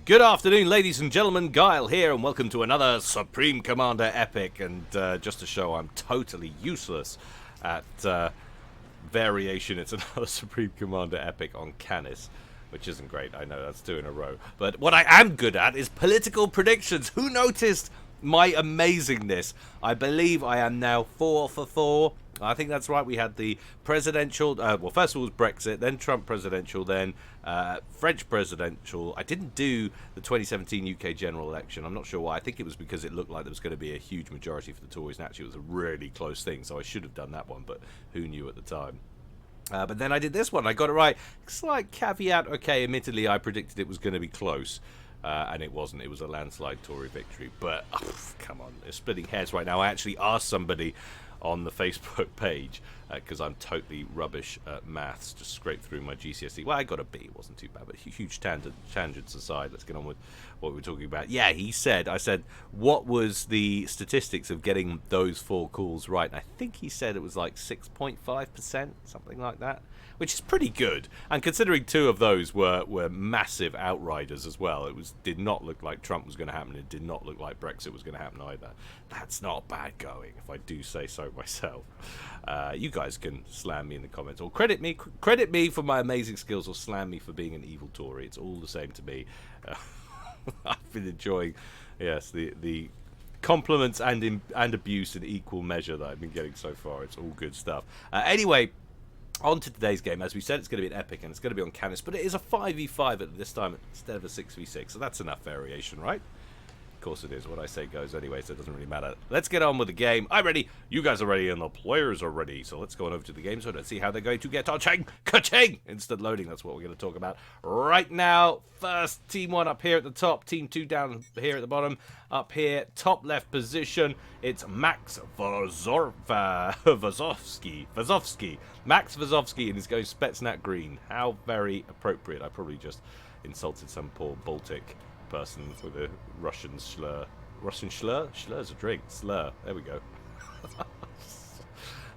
Good afternoon, ladies and gentlemen. Guile here, and welcome to another Supreme Commander epic. And just to show I'm totally useless at variation, it's another Supreme Commander epic on Canis, which isn't great. I know that's 2 in a row. But what I am good at is political predictions. Who noticed my amazingness? I believe I am now 4 for 4. I think that's right. We had the presidential, well, first of all was Brexit, then Trump presidential, then French presidential. I didn't do the 2017 UK general election. I'm not sure why. I think it was because it looked like there was going to be a huge majority for the Tories, and actually it was a really close thing, so I should have done that one, but who knew at the time? But then I did this one. I got it right. Slight caveat. Okay, admittedly, I predicted it was going to be close. And it wasn't. It was a landslide Tory victory. But, come on. It's splitting hairs right now. I actually asked somebody on the Facebook page, because I'm totally rubbish at maths, just scraped through my GCSE. Well, I got a B, it wasn't too bad, but huge tangents aside, let's get on with what we're talking about. Yeah, I said, what was the statistics of getting those 4 calls right? And I think he said it was like 6.5%, something like that, which is pretty good. And considering 2 of those were massive outriders as well, did not look like Trump was going to happen. It did not look like Brexit was going to happen either. That's not bad going, if I do say so myself. You guys can slam me in the comments, or credit me for my amazing skills, or slam me for being an evil Tory. It's all the same to me. I've been enjoying, yes, the compliments and abuse in equal measure that I've been getting so far. It's all good stuff. Anyway, on to today's game. As we said, it's going to be an epic, and it's going to be on Canis, but it is a 5v5 at this time instead of a 6v6, so that's enough variation, right? Of course it is. What I say goes anyway, so it doesn't really matter. Let's get on with the game. I'm ready, you guys are ready, and the players are ready. So let's go on over to the game zone and see how they're going to get on. Ka-ching! Instant loading, that's what we're going to talk about right now. First, Team 1 up here at the top, Team 2 down here at the bottom. Up here, top left position, it's Max Vazovsky. Max Vazovsky, and he's going Spetsnaz green. How very appropriate. I probably just insulted some poor Baltic person with a Russian slur. Russian slur? Slur's a drink. Slur. There we go.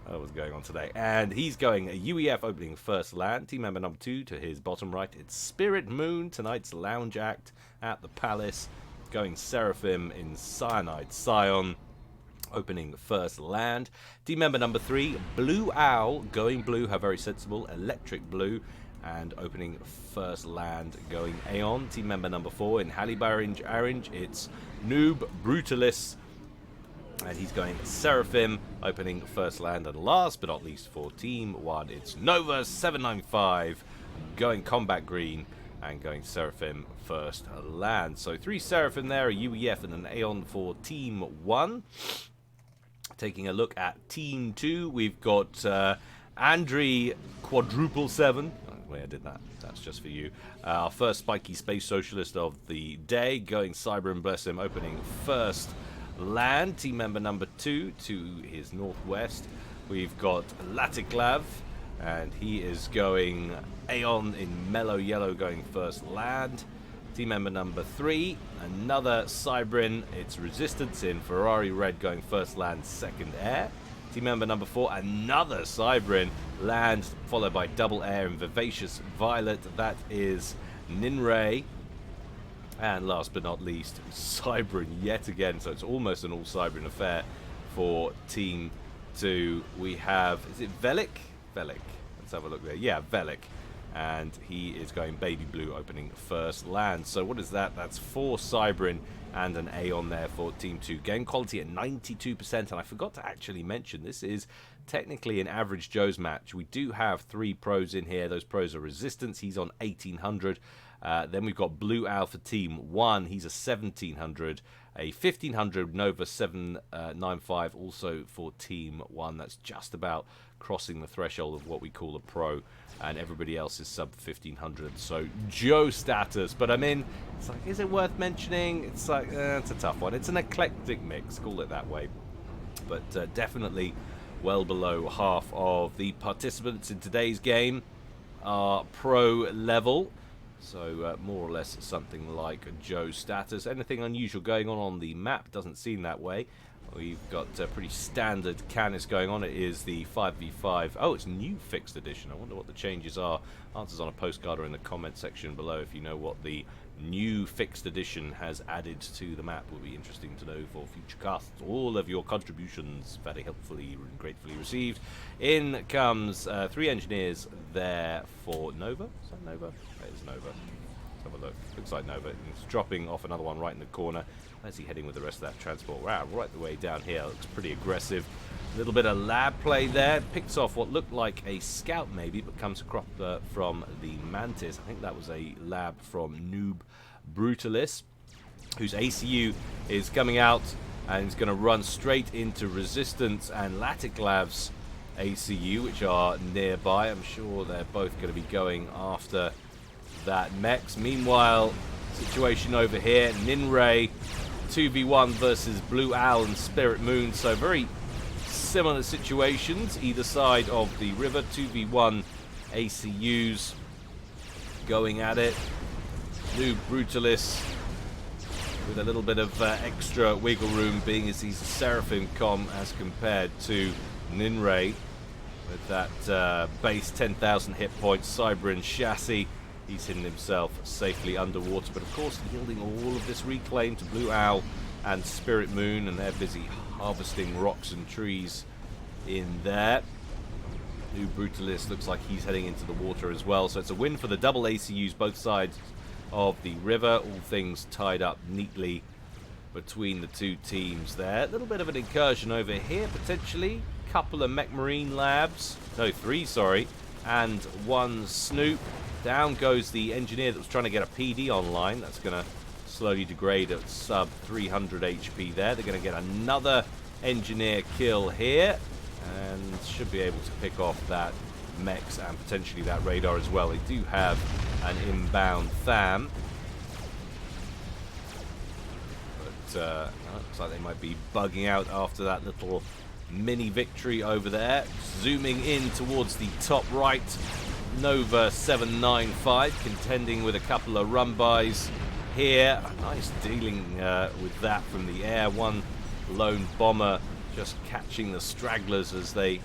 That was going on today. And he's going a UEF opening first land. Team member number 2 to his bottom right. It's Spirit Moon, tonight's lounge act at the Palace. Going Seraphim in Cyanide Scion, opening first land. Team member number 3, Blue Owl, going blue, how very sensible, Electric Blue, and opening first land, going Aeon. Team member number 4 in Orange, it's Noob Brutalis, and he's going Seraphim, opening first land. And last but not least for Team 1, it's Nova 795, going Combat Green, and going Seraphim first land. So 3 Seraphim there, a UEF and an Aeon for Team 1. Taking a look at Team 2, we've got Andri quadruple 7. Oh, wait, I did that. That's just for you. Our first spiky space socialist of the day, going Cyber and Bless him, opening first land. Team member number 2 to his northwest, we've got Latiklav, and he is going Aeon in mellow yellow, going first land. Team member number 3, another Cybrin, it's Resistance in Ferrari red, going first land, second air. Team member number 4, another Cybrin, land, followed by double air in Vivacious Violet, that is Ninray. And last but not least, Cybrin yet again, so it's almost an all Cybrin affair for Team 2. We have, is it Velik? Velik. Let's have a look there. Yeah, Velik. And he is going baby blue, opening first land. So what is that? That's 4 Cybrin and an Aeon there for Team 2. Game quality at 92%. And I forgot to actually mention, this is technically an average Joe's match. We do have 3 pros in here. Those pros are Resistance. He's on 1800. Then we've got Blue Owl for Team 1. He's a 1700. A 1500 Nova 795 also for Team 1. That's just about crossing the threshold of what we call a pro, and everybody else is sub 1500. So Joe status, but I mean, it's like, is it worth mentioning? It's like, it's a tough one. It's an eclectic mix, call it that way, but definitely well below half of the participants in today's game are pro level. So more or less something like Joe's status. Anything unusual going on the map? Doesn't seem that way. We've got pretty standard Canis going on. It is the 5v5. Oh, it's new fixed edition. I wonder what the changes are. Answers on a postcard or in the comment section below if you know what the new fixed edition has added to the map. Will be interesting to know for future casts. All of your contributions very helpfully and gratefully received. In comes 3 engineers there for Nova. Is that Nova? That is Nova. Let's have a look. Looks like Nova. He's dropping off another one right in the corner. Where's he heading with the rest of that transport? Wow, right the way down here. Looks pretty aggressive. A little bit of lab play there. Picks off what looked like a scout maybe, but comes across from the Mantis. I think that was a lab from Noob Brutalis, whose ACU is coming out and is going to run straight into Resistance and Laticlav's ACU, which are nearby. I'm sure they're both going to be going after that mechs. Meanwhile, situation over here, Ninray 2v1 versus Blue Owl and Spirit Moon, so very similar situations either side of the river. 2v1 ACUs going at it. Noob Brutalis with a little bit of extra wiggle room, being as he's a Seraphim com as compared to Ninray with that base 10,000 hit points Cybran chassis. He's hidden himself safely underwater, but of course yielding all of this reclaim to Blue Owl and Spirit Moon, and they're busy harvesting rocks and trees in there. New Brutalist looks like he's heading into the water as well, so it's a win for the double ACUs both sides of the river. All things tied up neatly between the two teams there. A little bit of an incursion over here potentially. Couple of Mech Marine labs. No, 3, sorry. And 1 Snoop. Down goes the engineer that was trying to get a PD online. That's going to slowly degrade at sub 300 HP there. They're going to get another engineer kill here and should be able to pick off that mechs and potentially that radar as well. They do have an inbound THAM. But looks like they might be bugging out after that little mini victory over there. Zooming in towards the top right, Nova 795 contending with a couple of run-bys here. Nice dealing with that from the air. One lone bomber just catching the stragglers as they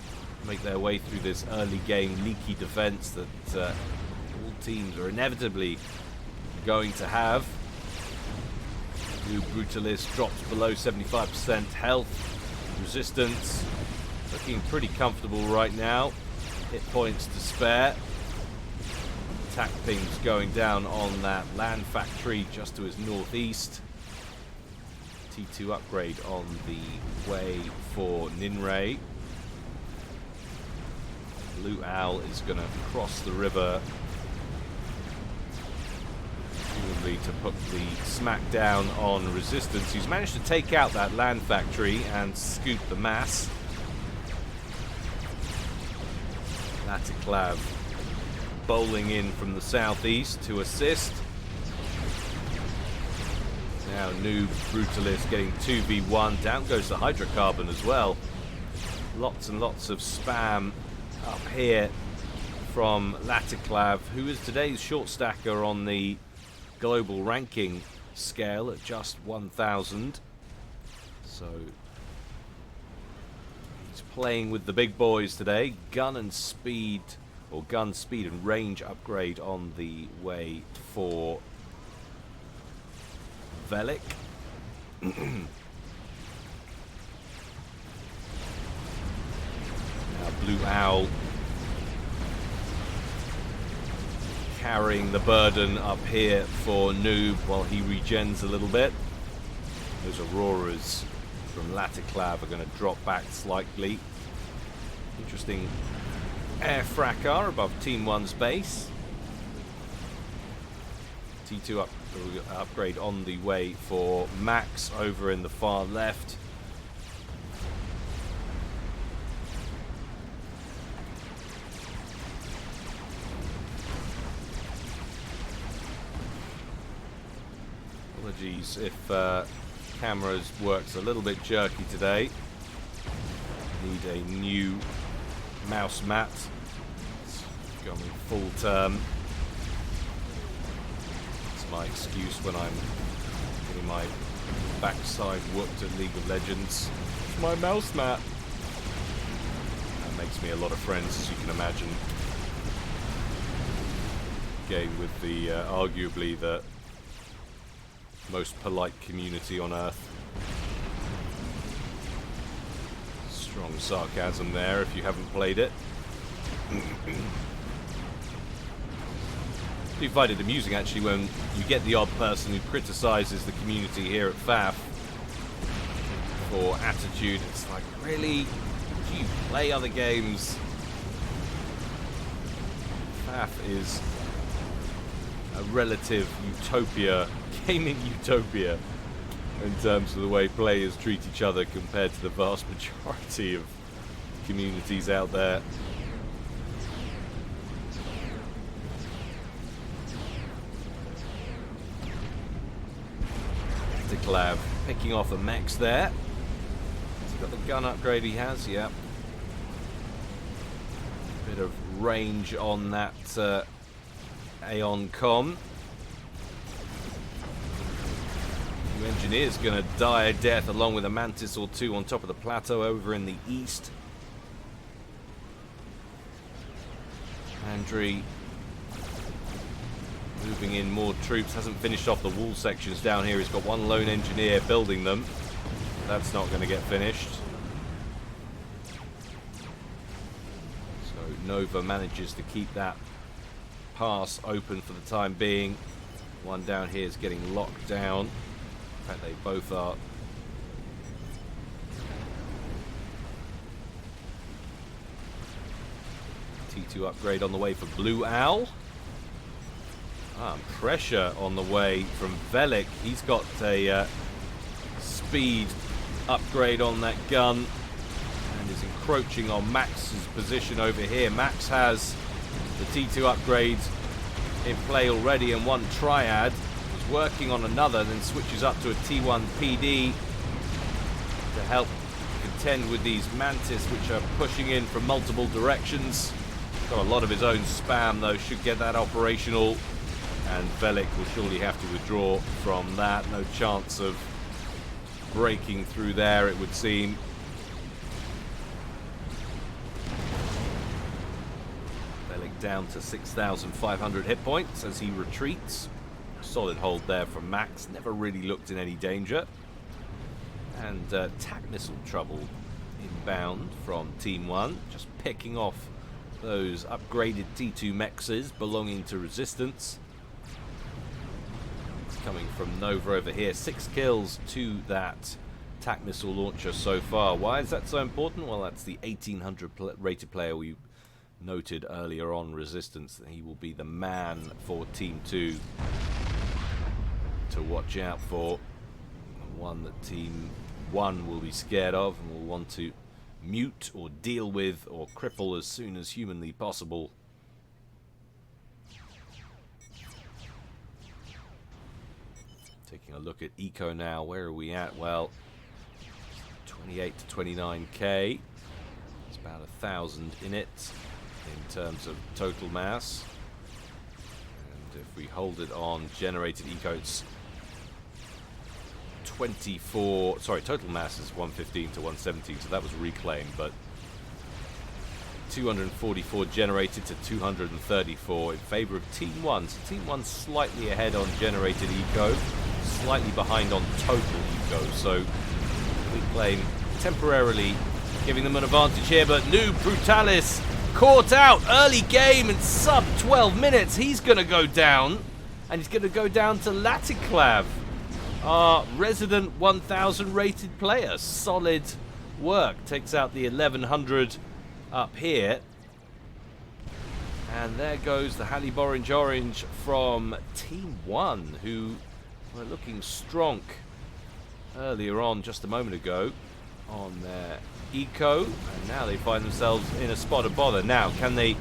make their way through this early game leaky defense that all teams are inevitably going to have. New Brutalist drops below 75% health. Resistance looking pretty comfortable right now. Hit points to spare. Attack pings going down on that land factory just to his northeast. T2 upgrade on the way for Ninray. Blue Owl is going to cross the river to put the smackdown on Resistance, who's managed to take out that land factory and scoop the mass. Laticlav bowling in from the southeast to assist. Now Noob Brutalist getting 2v1. Down goes the hydrocarbon as well. Lots and lots of spam up here from Laticlav, who is today's short stacker on the global ranking scale at just 1,000. So he's playing with the big boys today. Gun speed and range upgrade on the way for Velik. Now Blue Owl carrying the burden up here for Noob while he regens a little bit. Those Auroras from Laticlav are going to drop back slightly. Interesting air fracker above Team 1's base. T2 upgrade on the way for Max over in the far left. Apologies if cameras works a little bit jerky today. Need a new mouse mat. It's going full term. That's my excuse when I'm getting my backside whooped at League of Legends. It's my mouse mat. That makes me a lot of friends, as you can imagine. Game with the arguably the most polite community on Earth. Strong sarcasm there if you haven't played it. I do find it amusing actually when you get the odd person who criticises the community here at FAF for attitude. It's like, really? Do you play other games? FAF is a relative utopia, gaming utopia, in terms of the way players treat each other compared to the vast majority of communities out there. Decisive picking off a mechs there. Has he got the gun upgrade he has? Yeah. Bit of range on that Aeon Com. The engineer's going to die a death along with a Mantis or two on top of the plateau over in the east. Andri moving in more troops, hasn't finished off the wall sections down here. He's got one lone engineer building them. That's not going to get finished. So Nova manages to keep that pass open for the time being. One down here is getting locked down. In fact, they both are. T2 upgrade on the way for Blue Owl. Pressure on the way from Velik. He's got a speed upgrade on that gun and is encroaching on Max's position over here. Max has the T2 upgrade in play already, and one Triad is working on another, then switches up to a T1 PD to help contend with these Mantis, which are pushing in from multiple directions. Got a lot of his own spam though, should get that operational. And Velik will surely have to withdraw from that. No chance of breaking through there, it would seem. Velik down to 6,500 hit points as he retreats. Solid hold there from Max. Never really looked in any danger. And tac missile trouble inbound from Team 1. Just picking off those upgraded T2 mexes belonging to Resistance. Coming from Nova over here. 6 kills to that tac missile launcher so far. Why is that so important? Well, that's the 1800 rated player we noted earlier on, Resistance. He will be the man for Team 2 to watch out for. One that Team 1 will be scared of and will want to mute or deal with or cripple as soon as humanly possible. Taking a look at Eco now, where are we at? Well, 28 to 29k. It's about 1,000 in it in terms of total mass. And if we hold it on generated Eco, it's 24. Sorry, total mass is 115 to 117, so that was reclaimed, but 244 generated to 234 in favor of Team 1. So Team 1 slightly ahead on generated Eco, slightly behind on total Eco. So reclaim temporarily giving them an advantage here, but Noob Brutalis caught out early game in sub 12 minutes. He's going to go down, and he's going to go down to Laticlav, our resident 1000 rated player. Solid work. Takes out the 1100 up here. And there goes the Haliborange Orange from Team 1, who were looking strong earlier on, just a moment ago, on their Eco. And now they find themselves in a spot of bother. Now, can they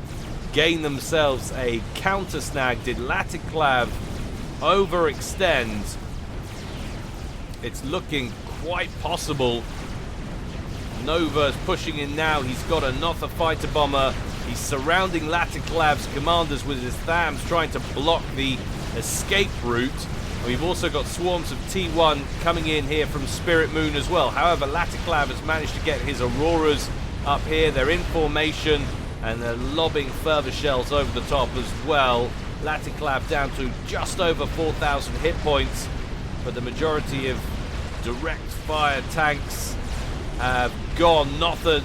gain themselves a counter snag? Did Laticlav overextend? It's looking quite possible. Nova's pushing in now. He's got a Notha fighter bomber. He's surrounding Laticlav's commanders with his THAMs, trying to block the escape route. We've also got swarms of T1 coming in here from Spirit Moon as well. However, Laticlav has managed to get his Auroras up here. They're in formation and they're lobbing further shells over the top as well. Laticlav down to just over 4,000 hit points, but the majority of direct fire tanks have gone. Nova,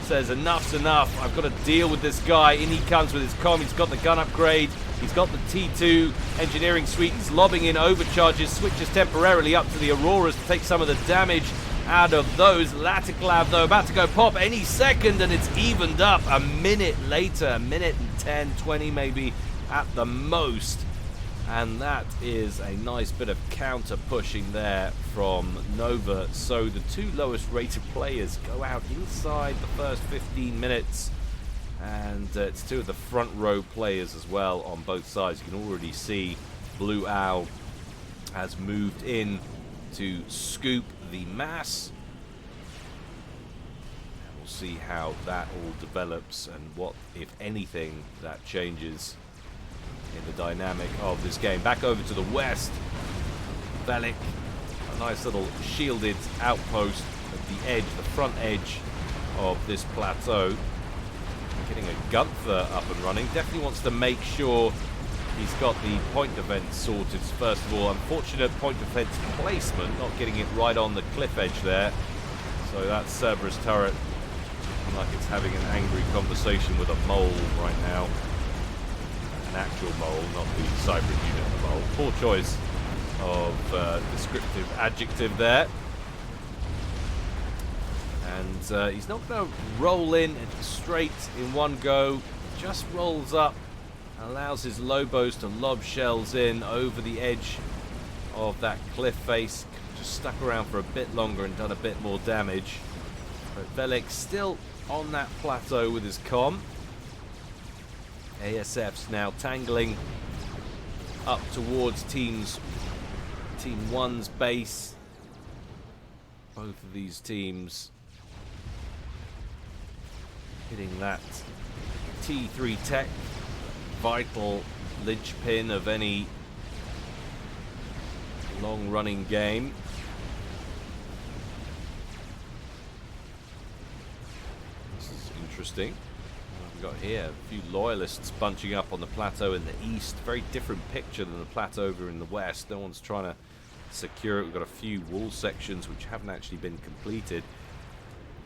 says enough's enough. I've got to deal with this guy. In he comes with his comm. He's got the gun upgrade. He's got the T2 engineering suite. He's lobbing in overcharges. Switches temporarily up to the Auroras to take some of the damage out of those. Laticlav, though, about to go pop any second, and it's evened up a minute later. A minute and 10, 20 maybe at the most. And that is a nice bit of counter pushing there from Nova. So the two lowest rated players go out inside the first 15 minutes. And it's two of the front row players as well on both sides. You can already see Blue Owl has moved in to scoop the mass. And we'll see how that all develops and what, if anything, that changes in the dynamic of this game. Back over to the west. Velik, a nice little shielded outpost at the edge, the front edge of this plateau. Getting a Gunther up and running. Definitely wants to make sure he's got the point defense sorted first of all. Unfortunate point defense placement, not getting it right on the cliff edge there. So that Cerberus turret, like it's having an angry conversation with a mole right now. An actual mole, not the cyber unit, the mole. Poor choice of descriptive adjective there. And he's not going to roll in straight in one go. Just rolls up, allows his Lobos to lob shells in over the edge of that cliff face. Just stuck around for a bit longer and done a bit more damage. But Velik still on that plateau with his comm. ASF's now tangling up towards Team 1's base. Both of these teams hitting that T3 tech, vital linchpin of any long-running game. This is interesting. What we've got here, a few loyalists bunching up on the plateau in the east. Very different picture than the plateau over in the west. No one's trying to secure it. We've got a few wall sections which haven't actually been completed.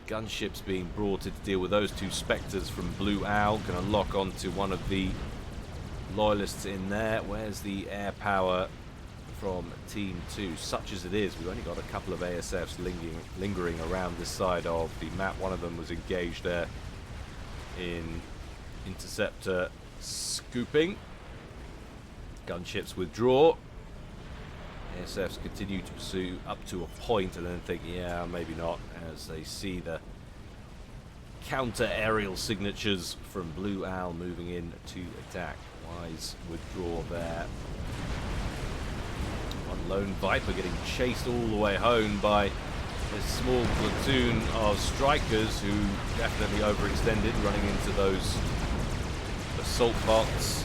Gunships being brought in to deal with those two Spectres from Blue Owl. Going to lock onto one of the loyalists in there. Where's the air power from Team 2? Such as it is, we've only got a couple of ASFs lingering around this side of the map. One of them was engaged there in interceptor scooping. Gunships withdraw. ASFs continue to pursue up to a point and then think, yeah, maybe not, as they see the counter aerial signatures from Blue Owl moving in to attack. Wise withdraw there. One lone Viper getting chased all the way home by a small platoon of strikers who definitely overextended, running into those assault bots.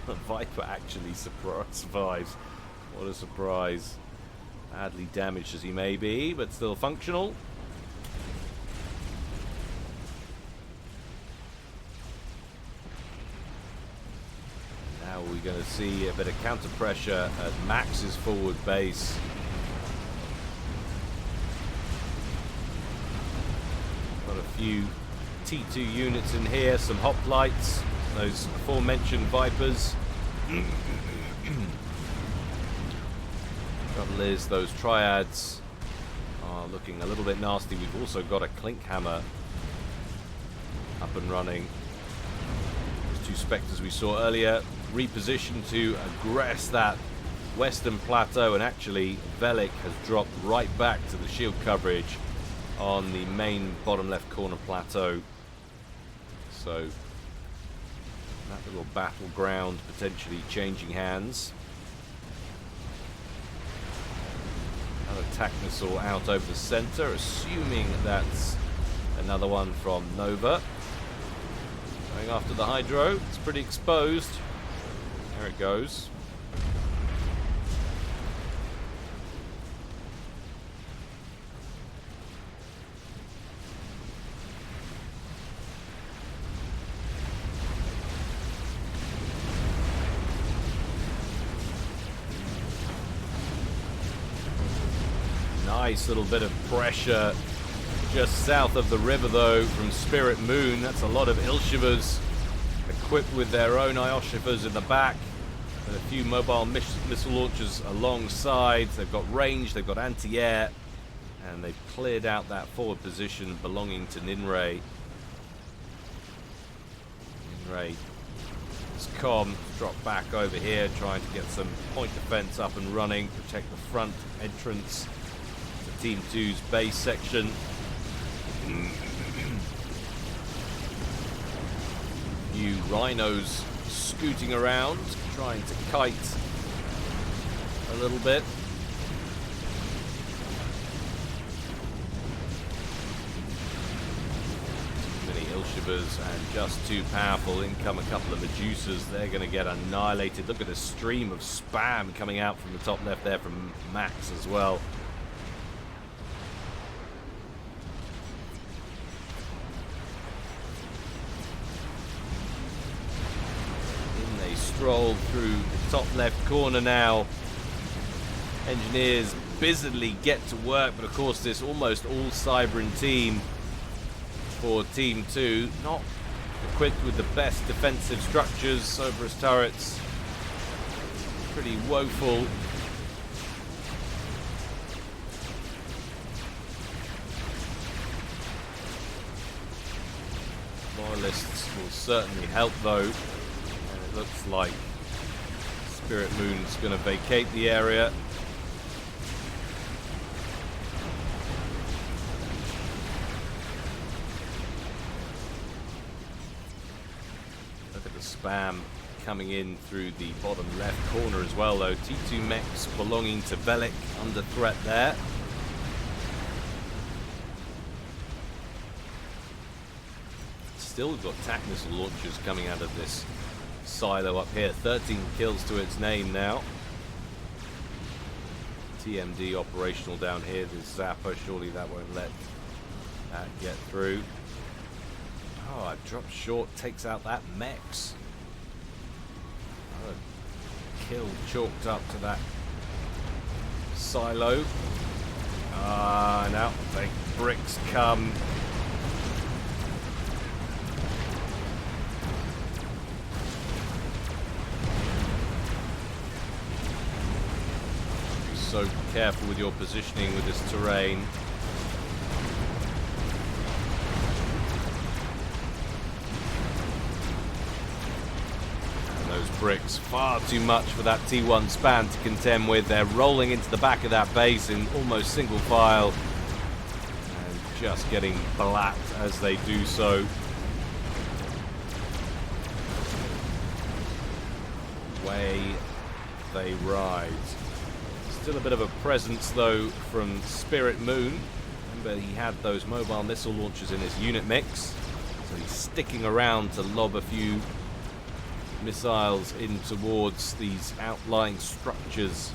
The Viper actually survives. What a surprise. Badly damaged as he may be, but still functional. Now we're going to see a bit of counter pressure at Max's forward base. Got a few T2 units in here, some hoplites. Those aforementioned Vipers. Trouble is, those triads are looking a little bit nasty. We've also got a Clink Hammer up and running. Those two Spectres we saw earlier repositioned to aggress that western plateau, and actually Velik has dropped right back to the shield coverage on the main bottom left corner plateau. So that little battleground potentially changing hands. Another attack missile out over the center, assuming that's another one from Nova. Going after the Hydro. It's pretty exposed. There it goes. Nice little bit of pressure just south of the river, though, from Spirit Moon. That's a lot of Ilshivas equipped with their own Ioshivas in the back, and a few mobile missile launchers alongside. They've got range, they've got anti-air, and they've cleared out that forward position belonging to Ninray. Ninray has dropped back over here, trying to get some point defense up and running, protect the front entrance to Team 2's base section. Few rhinos scooting around, trying to kite a little bit. Too many Ilshivas and just too powerful. In come a couple of Medusas. They're going to get annihilated. Look at this stream of spam coming out from the top left there from Max as well. Stroll through the top left corner now. Engineers busily get to work, but of course this almost all Cybran team for Team 2 not equipped with the best defensive structures. Cerberus turrets pretty woeful. Loyalists will certainly help though. Looks like Spirit Moon's going to vacate the area. Look at the spam coming in through the bottom left corner as well, though. T2 mechs belonging to Velik under threat there. Still got attack missile launchers coming out of this silo up here. 13 kills to its name now. TMD operational down here. This Zapper, surely that won't let that get through. Oh, I dropped short, takes out that Mex. Another kill chalked up to that silo. Now the bricks come. So careful with your positioning with this terrain. And those bricks, far too much for that T1 span to contend with. They're rolling into the back of that base in almost single file. And just getting blapped as they do so. Away they ride. Still a bit of a presence, though, from Spirit Moon. Remember, he had those mobile missile launchers in his unit mix, so he's sticking around to lob a few missiles in towards these outlying structures.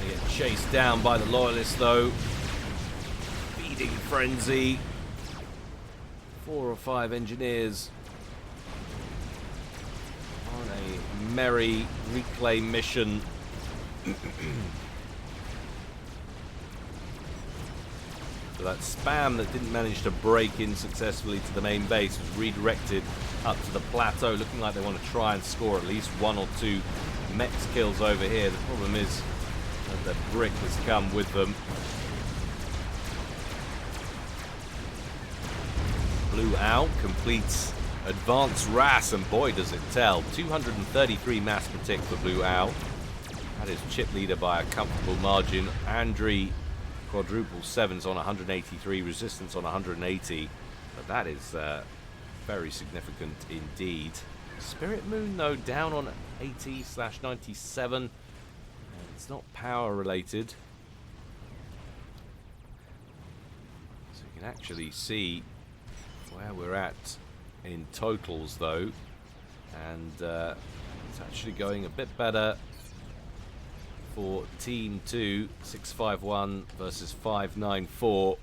They get chased down by the Loyalists, though. Feeding frenzy. 4 or 5 engineers on a merry reclaim mission. So that spam that didn't manage to break in successfully to the main base was redirected up to the plateau, looking like they want to try and score at least 1 or 2 mechs kills over here. The problem is that the brick has come with them. Blue Owl completes advanced RAS, and boy does it tell. 233 mass per tick for Blue Owl. That is chip leader by a comfortable margin. Andri quadruple 7s on 183, resistance on 180. But that is very significant indeed. Spirit Moon, though, down on 80/97. It's not power related. So you can actually see where we're at in totals though, and it's actually going a bit better for Team 2, 651 versus 594.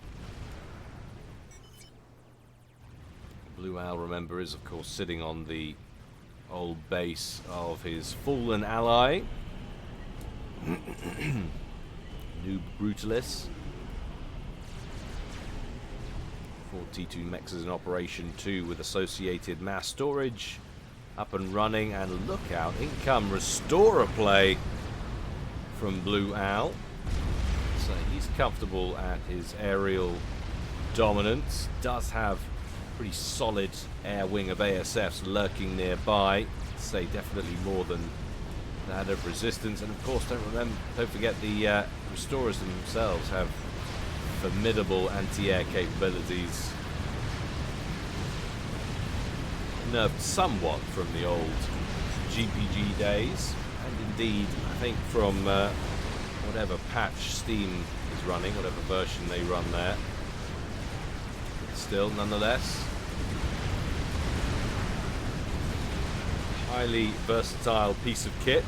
Blue Owl, remember, is of course sitting on the old base of his fallen ally, Noob Brutalis. 42 mechs in operation, 2 with associated mass storage up and running, and look out, income Restorer play from Blue Owl. So he's comfortable at his aerial dominance, does have pretty solid air wing of ASFs lurking nearby, say definitely more than that of resistance. And of course, don't forget the Restorers themselves have formidable anti-air capabilities, nerfed somewhat from the old GPG days, and indeed I think from whatever patch Steam is running, whatever version they run there. But still, nonetheless, highly versatile piece of kit.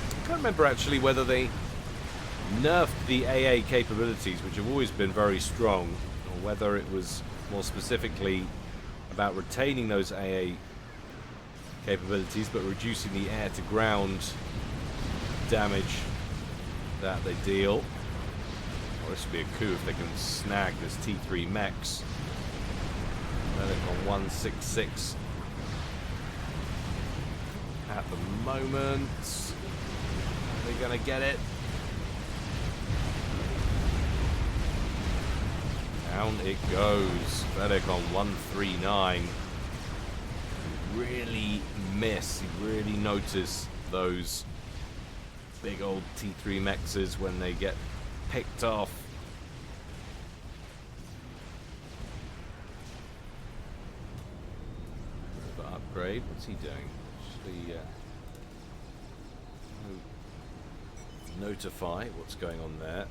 I can't remember actually whether they nerfed the AA capabilities, which have always been very strong, or whether it was more specifically about retaining those AA capabilities but reducing the air to ground damage that they deal. Well, this would be a coup if they can snag this T3 mechs. Relic on 166 at the moment. Are they going to get it? Down it goes. Vedic on 139. Really miss. You really notice those big old T3 mexes when they get picked off. But upgrade. What's he doing? Actually, notify what's going on there.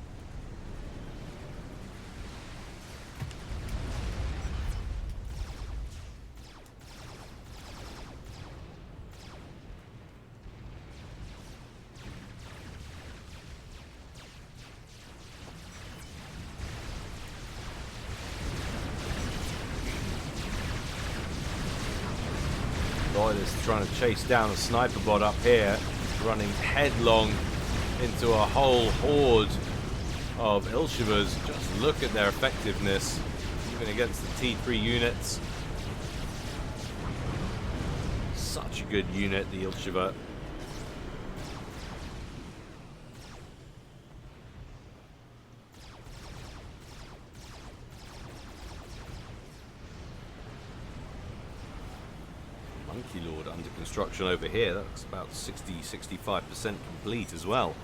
Loyalist trying to chase down a sniper bot up here, running headlong into a whole horde of Ilshivas. Just look at their effectiveness, even against the T3 units. Such a good unit, the Ilshiva. Monkey Lord under construction over here. That's about 60-65% complete as well.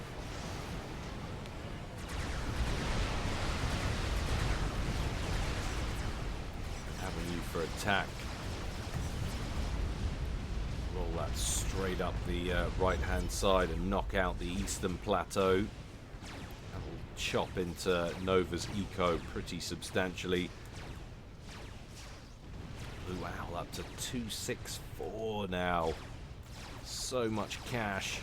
Avenue for attack. Roll that straight up the right hand side and knock out the eastern plateau. That will chop into Nova's eco pretty substantially. Blue Owl up to 264 now. So much cash.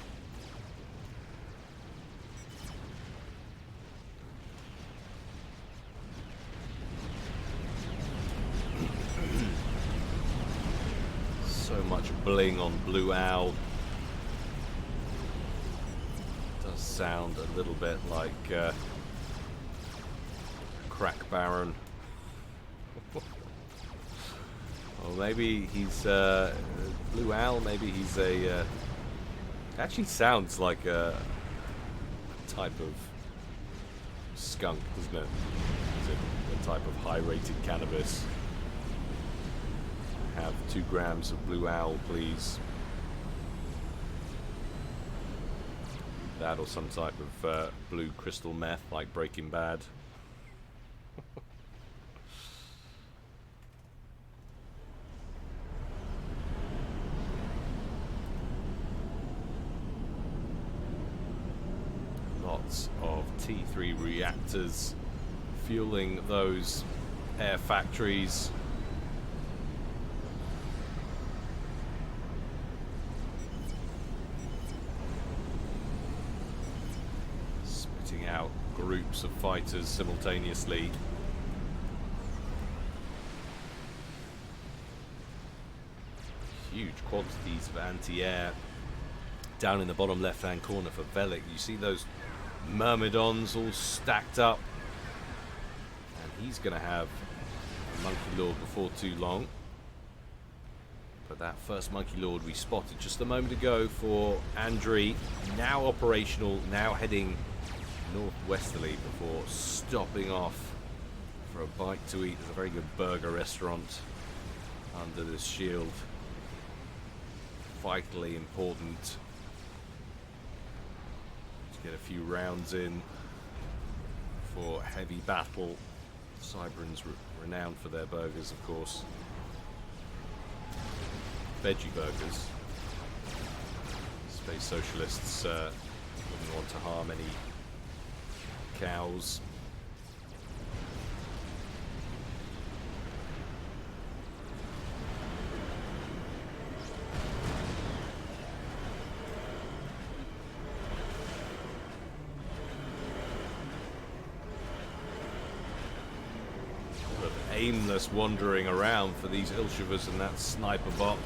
So much bling on Blue Owl. Does sound a little bit like Crack Baron. Or maybe he's Blue Owl, maybe he's a actually sounds like a type of skunk, doesn't it? Is it a type of high rated cannabis? Have 2 grams of Blue Owl, please. That or some type of blue crystal meth like Breaking Bad. Lots of T3 reactors fueling those air factories. Spitting out groups of fighters simultaneously. Huge quantities of anti-air down in the bottom left-hand corner for Velik. You see those Myrmidons all stacked up, and he's going to have a Monkey Lord before too long. But that first Monkey Lord we spotted just a moment ago for Andriy, now operational, now heading northwesterly before stopping off for a bite to eat. There's a very good burger restaurant under this shield. Vitally important to get a few rounds in for heavy battle. Cybran's renowned for their burgers, of course. Veggie burgers. Space socialists wouldn't want to harm any cows. Aimless wandering around for these Ilshivas and that sniper bot.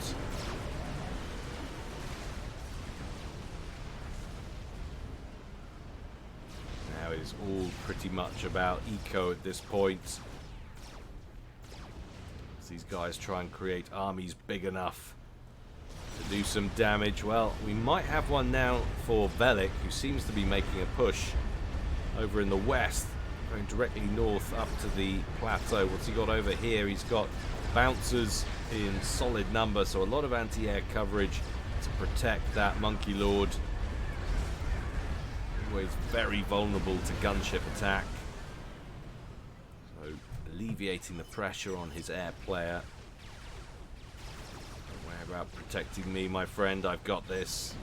Now it's all pretty much about eco at this point. As these guys try and create armies big enough to do some damage. Well, we might have one now for Velik, who seems to be making a push over in the west. Going directly north up to the plateau. What's he got over here? He's got bouncers in solid number, so a lot of anti-air coverage to protect that Monkey Lord. Always very vulnerable to gunship attack. So alleviating the pressure on his air player. Don't worry about protecting me, my friend. I've got this.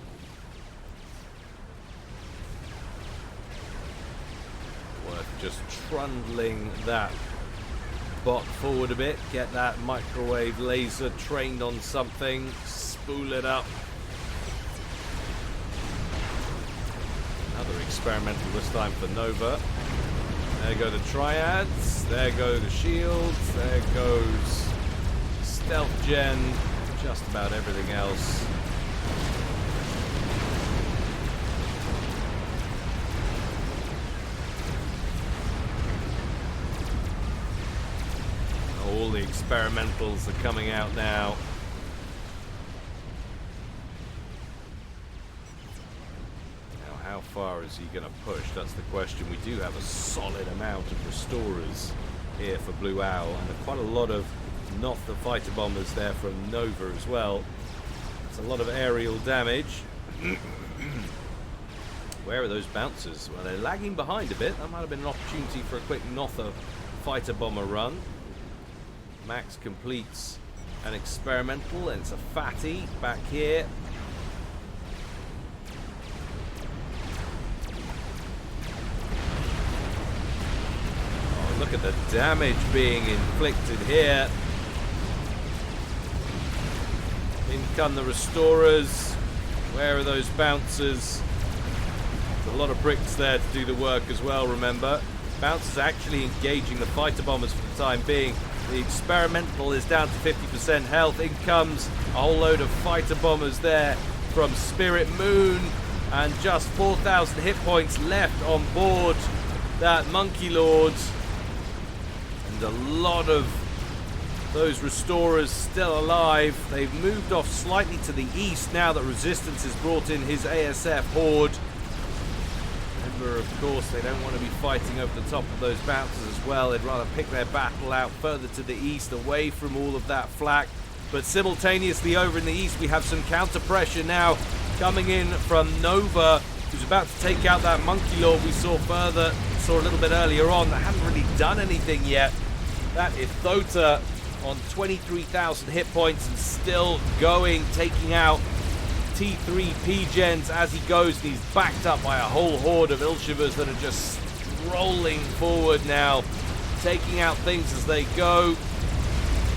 Worth just trundling that bot forward a bit, get that microwave laser trained on something, spool it up. Another experimental this time for Nova. There go the triads, there go the shields, there goes stealth gen, just about everything else. All the experimentals are coming out now. Now, how far is he going to push? That's the question. We do have a solid amount of restorers here for Blue Owl, and quite a lot of Notha fighter bombers there from Nova as well. It's a lot of aerial damage. Where are those bouncers? Well, they're lagging behind a bit. That might have been an opportunity for a quick Notha fighter bomber run. Max completes an experimental, and it's a fatty back here. Oh, look at the damage being inflicted here. In come the restorers. Where are those bouncers? There's a lot of bricks there to do the work as well, remember. Bouncers actually engaging the fighter bombers for the time being. The experimental is down to 50% health. In comes a whole load of fighter bombers there from Spirit Moon, and just 4,000 hit points left on board that Monkey Lord, and a lot of those restorers still alive. They've moved off slightly to the east now that Resistance has brought in his ASF horde. Remember, of course, they don't want to be fighting over the top of those bouncers as well. They'd rather pick their battle out further to the east, away from all of that flak. But simultaneously over in the east, we have some counter pressure now coming in from Nova, who's about to take out that Monkey Lord we saw a little bit earlier on, that hadn't really done anything yet. That Ithota on 23,000 hit points and still going, taking out T3 P-Gens as he goes, and he's backed up by a whole horde of Ilshivas that are just rolling forward now taking out things as they go.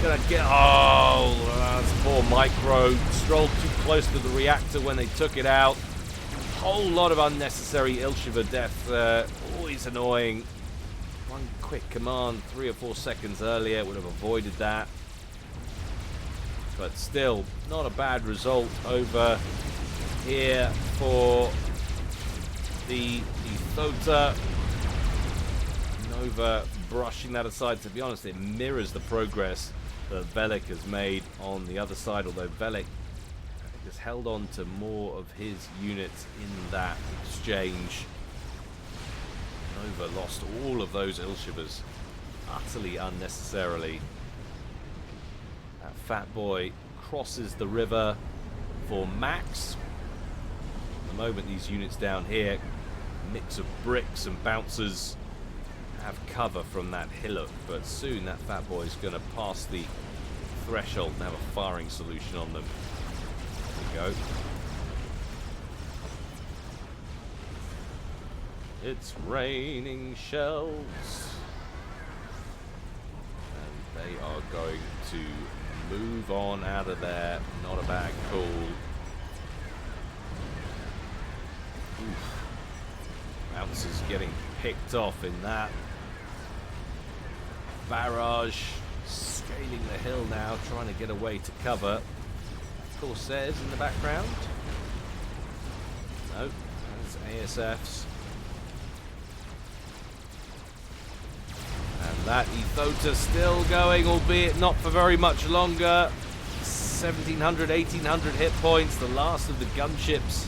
Gonna get... Oh, that's poor Micro. Strolled too close to the reactor when they took it out. Whole lot of unnecessary Ilshiva death there. Always annoying. One quick command 3 or 4 seconds earlier would have avoided that. But still, not a bad result over here for the Ethota. Nova brushing that aside. To be honest, it mirrors the progress that Velik has made on the other side, although Velik, I think, has held on to more of his units in that exchange. Nova lost all of those Ilshivas utterly unnecessarily. That fat boy crosses the river for Max. At the moment, these units down here, mix of bricks and bouncers, have cover from that hillock, but soon that fat boy is going to pass the threshold and have a firing solution on them. There we go. It's raining shells, and they are going to move on out of there. Not a bad call. Oof. Bouncers getting picked off in that. Barrage scaling the hill now, trying to get away to cover. Corsairs in the background. No, that's ASFs. And that Ethota still going, albeit not for very much longer. 1700, 1800 hit points. The last of the gunships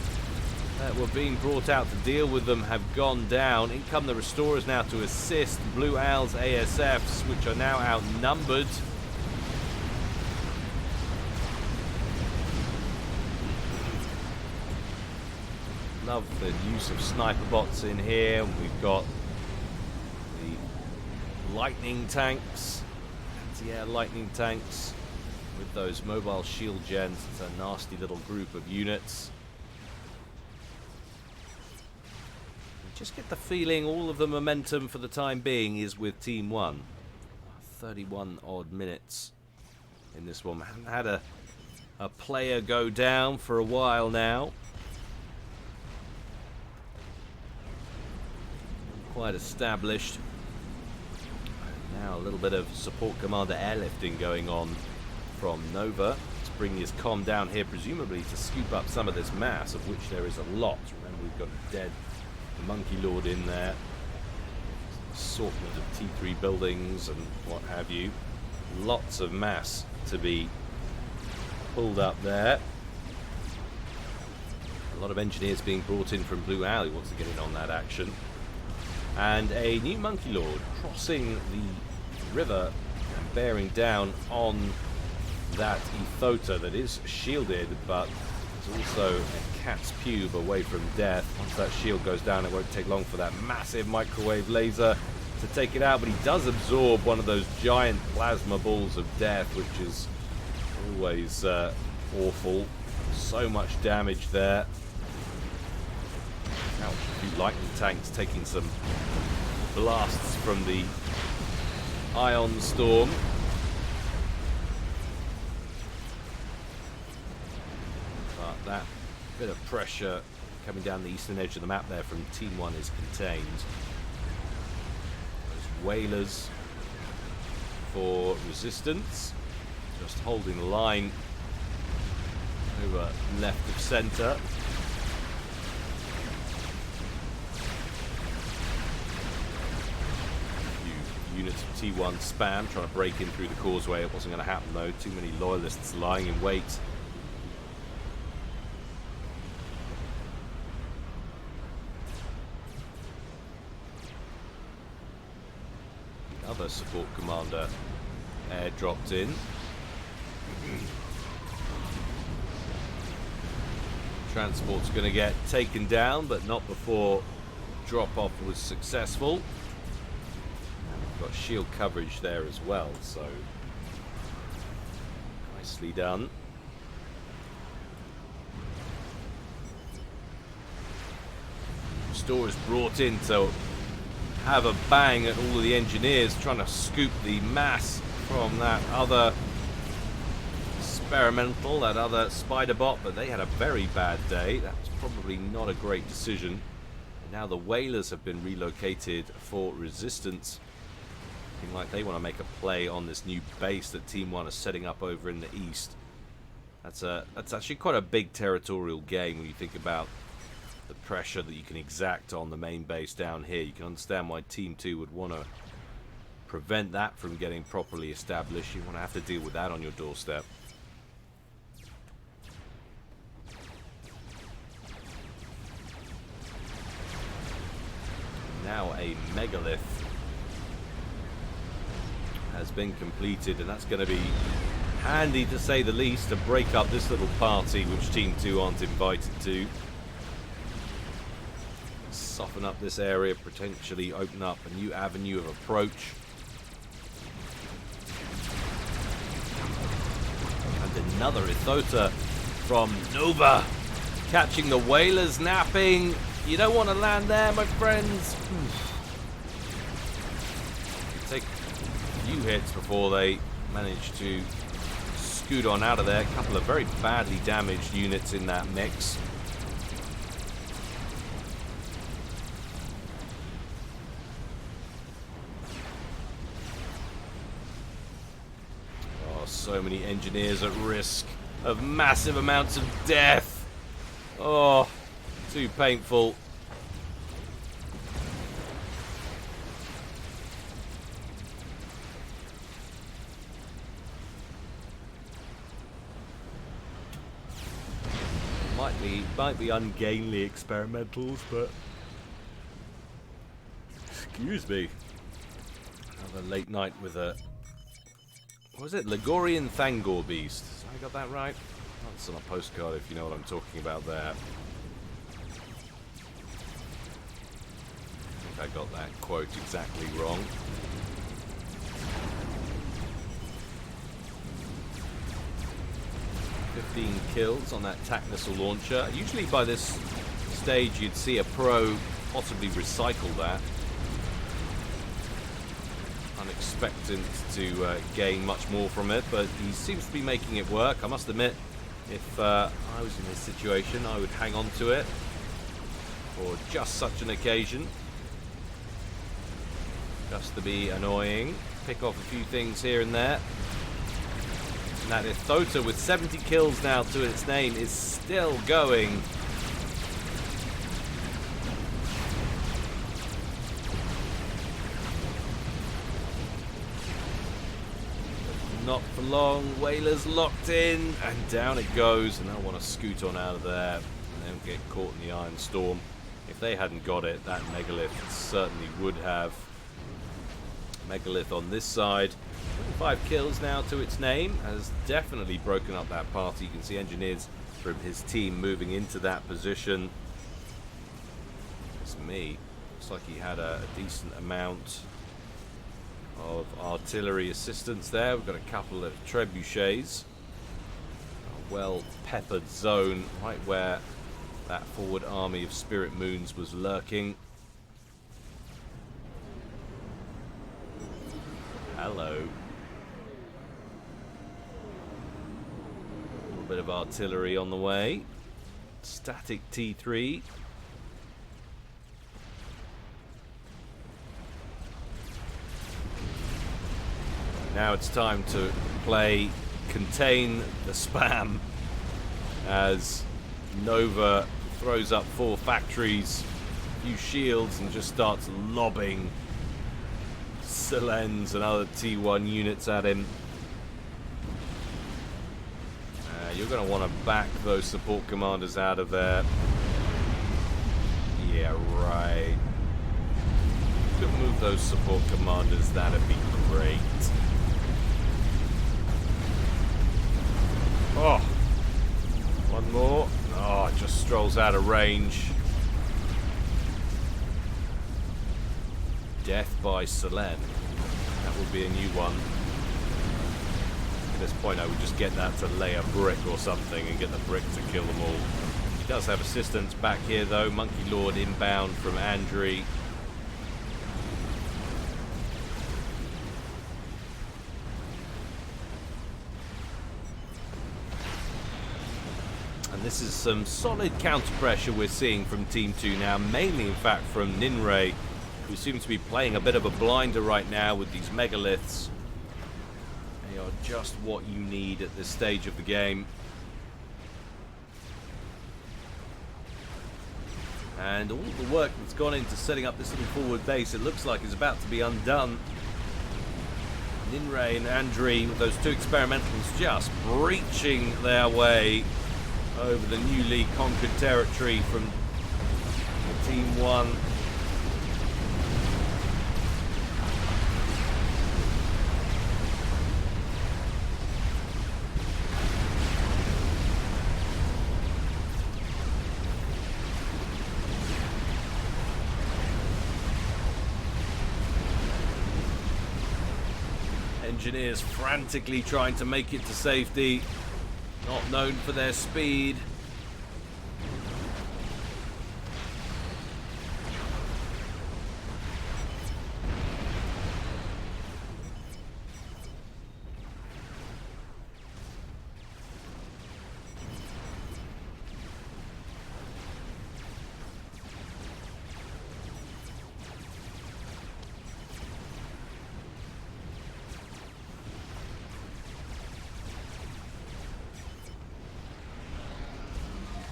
that were being brought out to deal with them have gone down. In come the restorers now to assist Blue Owl's ASFs, which are now outnumbered. Love the use of sniper bots in here. We've got the lightning tanks, anti-air lightning tanks with those mobile shield gens. It's a nasty little group of units. Just get the feeling all of the momentum for the time being is with Team 1. 31 odd minutes in this one. Haven't had a player go down for a while now. Quite established. Now a little bit of support commander airlifting going on from Nova. Let's bring his comm down here, presumably to scoop up some of this mass, of which there is a lot. Remember, we've got a dead Monkey Lord in there, assortment of T3 buildings and what have you. Lots of mass to be pulled up there. A lot of engineers being brought in from Blue Owl who wants to get in on that action. And a new Monkey Lord crossing the river and bearing down on that Ethota that is shielded, but is also a cat's pube away from death. Once that shield goes down, it won't take long for that massive microwave laser to take it out, but he does absorb one of those giant plasma balls of death, which is always awful. So much damage there. Now, a few lightning tanks taking some blasts from the ion storm. But that bit of pressure coming down the eastern edge of the map there from Team 1 is contained. Those whalers for resistance, just holding the line over left of centre. Units of T1 spam trying to break in through the causeway. It wasn't going to happen though. Too many loyalists lying in wait. Another support commander airdropped in. Transport's going to get taken down, but not before drop-off was successful. Got shield coverage there as well, so nicely done. Restorers brought in to have a bang at all of the engineers trying to scoop the mass from that other experimental, that other spider bot, but they had a very bad day. That was probably not a great decision. Now the whalers have been relocated for resistance. Looking like they want to make a play on this new base that Team 1 is setting up over in the east. That's actually quite a big territorial gain when you think about the pressure that you can exact on the main base down here. You can understand why Team 2 would want to prevent that from getting properly established. You want to have to deal with that on your doorstep. Now a megalith has been completed, and that's going to be handy to say the least to break up this little party which Team 2 aren't invited to. Soften up this area, potentially open up a new avenue of approach. And another Ithota from Nova, catching the whalers napping. You don't want to land there, my friends. Take a few hits before they manage to scoot on out of there. A couple of very badly damaged units in that mix. Oh, so many engineers at risk of massive amounts of death. Oh, too painful. Might be ungainly experimentals, but excuse me. Another late night with a, what was it? Ligurian Thangor beast. Have I got that right? That's on a postcard if you know what I'm talking about there. I think I got that quote exactly wrong. Kills on that TAC missile launcher. Usually by this stage you'd see a pro possibly recycle that. Unexpected to gain much more from it, but he seems to be making it work. I must admit, if I was in this situation, I would hang on to it for just such an occasion. Just to be annoying. Pick off a few things here and there. That Ithota with 70 kills now to its name is still going. Not for long. Whalers locked in and down it goes, and they'll want to scoot on out of there and then get caught in the Iron Storm. If they hadn't got it, that megalith certainly would have. Megalith on this side. 5 kills now to its name, has definitely broken up that party. You can see engineers from his team moving into that position. It's me. Looks like he had a decent amount of artillery assistance there. We've got a couple of trebuchets. A well-peppered zone right where that forward army of Spirit Moons was lurking. Hello. A little bit of artillery on the way. Static T3. Now it's time to play Contain the Spam as Nova throws up 4 factories, a few shields, and just starts lobbing Selens and other T1 units at him. You're going to want to back those support commanders out of there. Yeah, right. Could move those support commanders, that'd be great. Oh, one more. Oh, it just strolls out of range. Death by Selen. That would be a new one. At this point I would just get that to lay a brick or something and get the brick to kill them all. He does have assistance back here though. Monkey Lord inbound from Andri. And this is some solid counter pressure we're seeing from Team 2 now, mainly in fact from Ninray, who seems to be playing a bit of a blinder right now with these megaliths. They are just what you need at this stage of the game. And all the work that's gone into setting up this little forward base, it looks like is about to be undone. Ninray and Andri, with those two experimentals, just breaching their way over the newly conquered territory from Team 1. Engineers frantically trying to make it to safety, not known for their speed.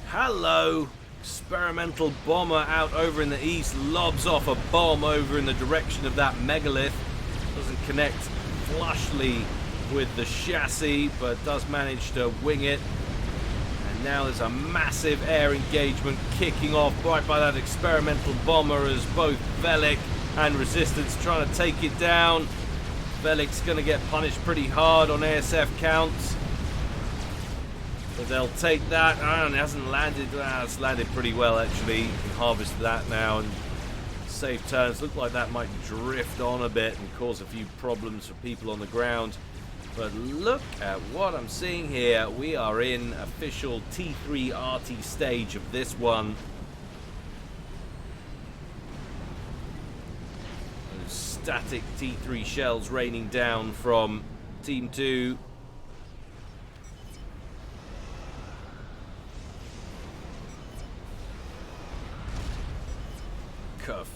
Hello! Experimental bomber out over in the east lobs off a bomb over in the direction of that megalith. Doesn't connect flushly with the chassis, but does manage to wing it. And now there's a massive air engagement kicking off right by that experimental bomber as both Velik and Resistance trying to take it down. Velik's going to get punished pretty hard on ASF counts. But they'll take that. And it hasn't landed. It's landed pretty well, actually. You can harvest that now and save turns. Look like that might drift on a bit and cause a few problems for people on the ground. But look at what I'm seeing here. We are in official T3 RT stage of this one. Those static T3 shells raining down from Team 2.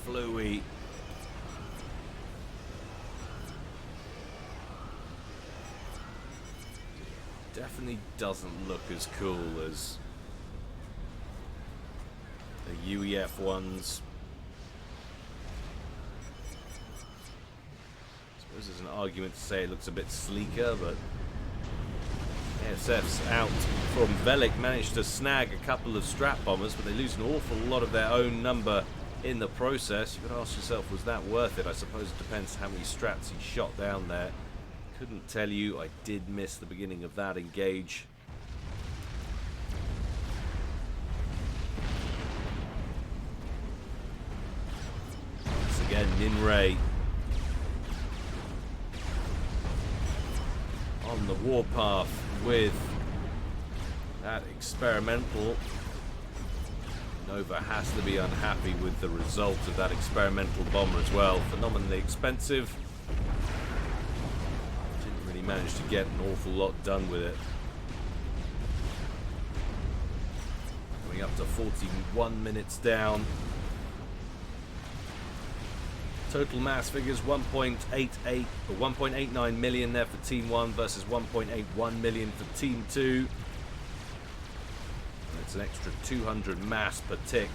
Fluey. Definitely doesn't look as cool as the UEF ones. I suppose there's an argument to say it looks a bit sleeker, but ASF's out from Velik managed to snag a couple of strap bombers, but they lose an awful lot of their own number in the process. You could ask yourself, was that worth it? I suppose it depends how many straps he shot down there. Couldn't tell you. I did miss the beginning of that engage. Once again, Ninray on the warpath with that experimental. Nova has to be unhappy with the result of that experimental bomber as well. Phenomenally expensive. Didn't really manage to get an awful lot done with it. Coming up to 41 minutes down. Total mass figures 1.88 or 1.89 million there for Team 1 versus 1.81 million for Team 2. It's an extra 200 mass per tick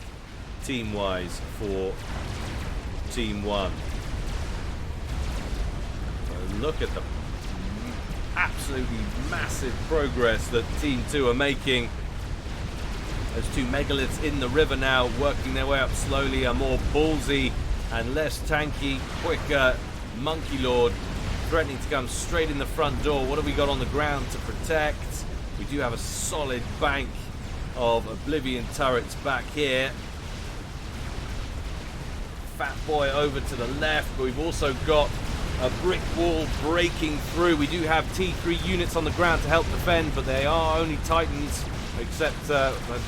team-wise for Team 1. So look at the absolutely massive progress that Team 2 are making. Those two megaliths in the river now, working their way up slowly, a more ballsy and less tanky, quicker Monkey Lord threatening to come straight in the front door. What have we got on the ground to protect? We do have a solid bank of Oblivion turrets back here. Fat Boy over to the left, but we've also got a brick wall breaking through. We do have T3 units on the ground to help defend, but they are only Titans, except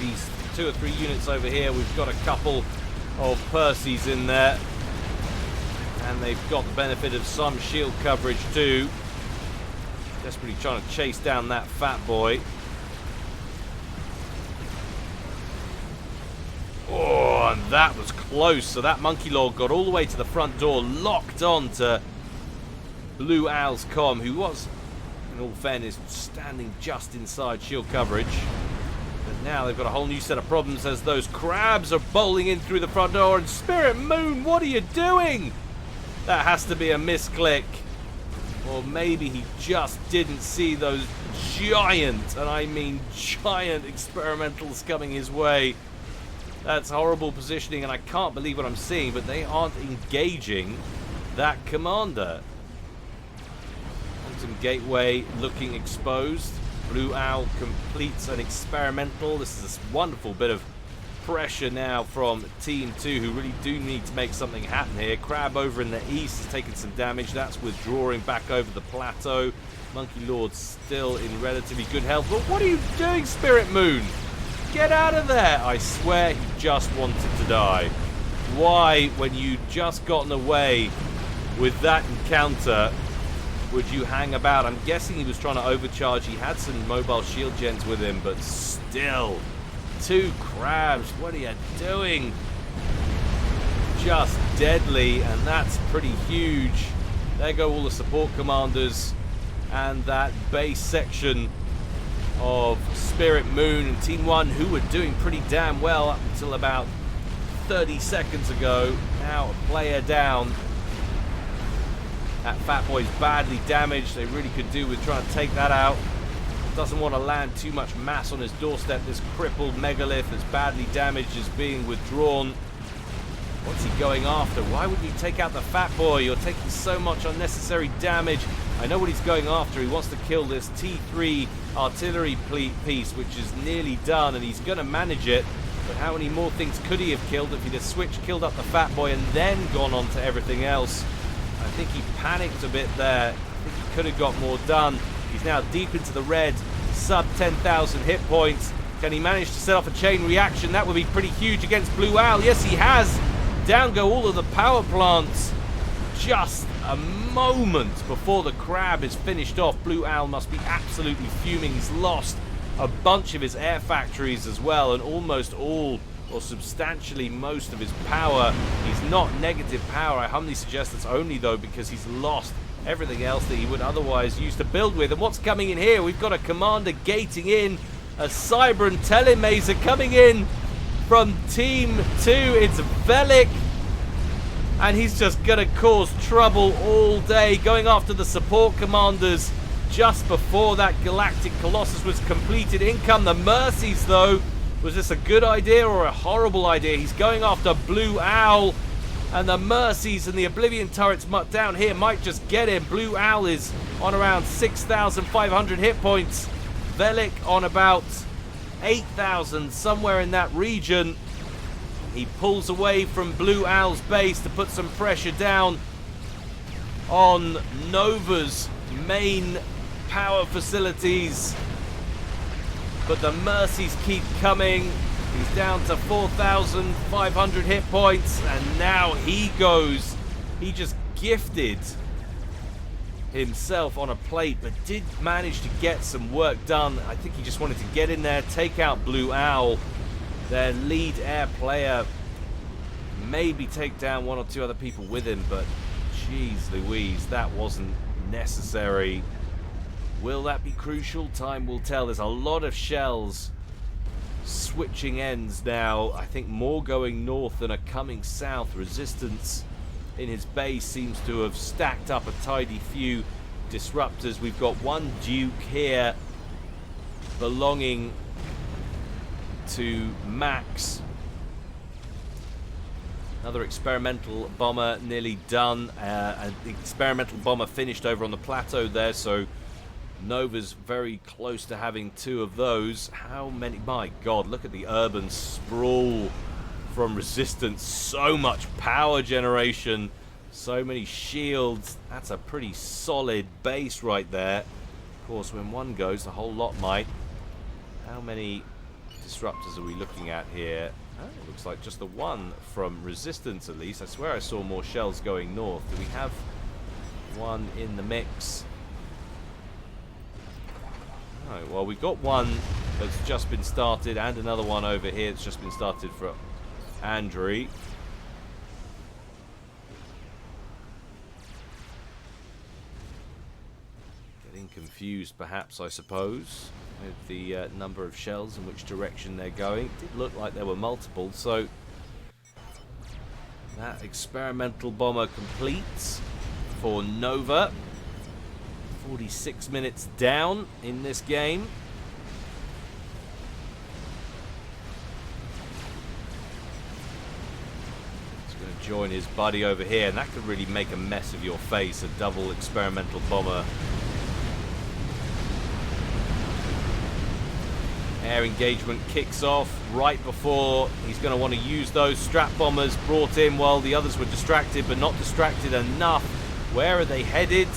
these 2 or 3 units over here. We've got a couple of Percys in there, and they've got the benefit of some shield coverage too. Desperately trying to chase down that Fat Boy. and that was close. So that Monkey Lord got all the way to the front door, locked on to Blue Owl's comm, who was, in all fairness, standing just inside shield coverage. But now they've got a whole new set of problems as those crabs are bowling in through the front door. And Spirit Moon, what are you doing? That has to be a misclick. Or maybe he just didn't see those giant, and I mean giant, experimentals coming his way. That's horrible positioning, and I can't believe what I'm seeing, but they aren't engaging that commander. Quantum Gateway looking exposed. Blue Owl completes an experimental. This is a wonderful bit of pressure now from Team 2, who really do need to make something happen here. Crab over in the east has taken some damage. That's withdrawing back over the plateau. Monkey Lord still in relatively good health. But what are you doing, Spirit Moon? Get out of there! I swear he just wanted to die. Why, when you'd just gotten away with that encounter, would you hang about? I'm guessing he was trying to overcharge. He had some mobile shield gens with him, but still. 2 crabs, what are you doing? Just deadly, and that's pretty huge. There go all the support commanders and that base section of Spirit Moon and Team 1, who were doing pretty damn well up until about 30 seconds ago. Now a player down. That Fat Boy's badly damaged. They really could do with trying to take that out. Doesn't want to land too much mass on his doorstep. This crippled megalith that's badly damaged is being withdrawn. What's he going after? Why would you take out the Fat Boy? You're taking so much unnecessary damage. I know what he's going after. He wants to kill this T3 artillery piece, which is nearly done, and he's going to manage it. But how many more things could he have killed if he'd have switched, killed up the Fat Boy, and then gone on to everything else? I think he panicked a bit there. I think he could have got more done. He's now deep into the red, sub 10,000 hit points. Can he manage to set off a chain reaction? That would be pretty huge against Blue Owl. Yes, he has. Down go all of the power plants. Just a moment before the crab is finished off. Blue Owl must be absolutely fuming. He's lost a bunch of his air factories as well, and almost all, or substantially most of his power. He's not negative power. I humbly suggest that's only, though, because he's lost everything else that he would otherwise use to build with. And what's coming in here? We've got a commander gating in, a Cybran Telemazer coming in from Team 2. It's Velik, and he's just going to cause trouble all day, going after the support commanders just before that Galactic Colossus was completed. In come the Mercies, though. Was this a good idea or a horrible idea? He's going after Blue Owl, and the Mercies and the Oblivion turrets down here might just get him. Blue Owl is on around 6,500 hit points. Velik on about 8,000, somewhere in that region. He pulls away from Blue Owl's base to put some pressure down on Nova's main power facilities. But the Mercies keep coming. He's down to 4,500 hit points, and now he goes. He just gifted himself on a plate, but did manage to get some work done. I think he just wanted to get in there, take out Blue Owl, their lead air player, maybe take down 1 or 2 other people with him, but jeez Louise, that wasn't necessary. Will that be crucial? Time will tell. There's a lot of shells switching ends now. I think more going north than are coming south. Resistance in his base seems to have stacked up a tidy few disruptors. We've got 1 Duke here belonging to Max. Another experimental bomber nearly done. An experimental bomber finished over on the plateau there, so Nova's very close to having 2 of those. How many? My God, look at the urban sprawl from Resistance. So much power generation, so many shields. That's a pretty solid base right there. Of course, when one goes, the whole lot might. How many disruptors are we looking at here? Oh, it looks like just the 1 from Resistance, at least. I swear I saw more shells going north. Do we have 1 in the mix? Oh, well, we've got 1 that's just been started, and another 1 over here that's just been started Andrew. Getting confused, perhaps, I suppose, with the number of shells and which direction they're going. It did look like there were multiple, so that experimental bomber completes for Nova. 46 minutes down in this game. He's going to join his buddy over here, and that could really make a mess of your face, a double experimental bomber. Air engagement kicks off right before he's going to want to use those strap bombers brought in while the others were distracted, but not distracted enough. Where are they headed?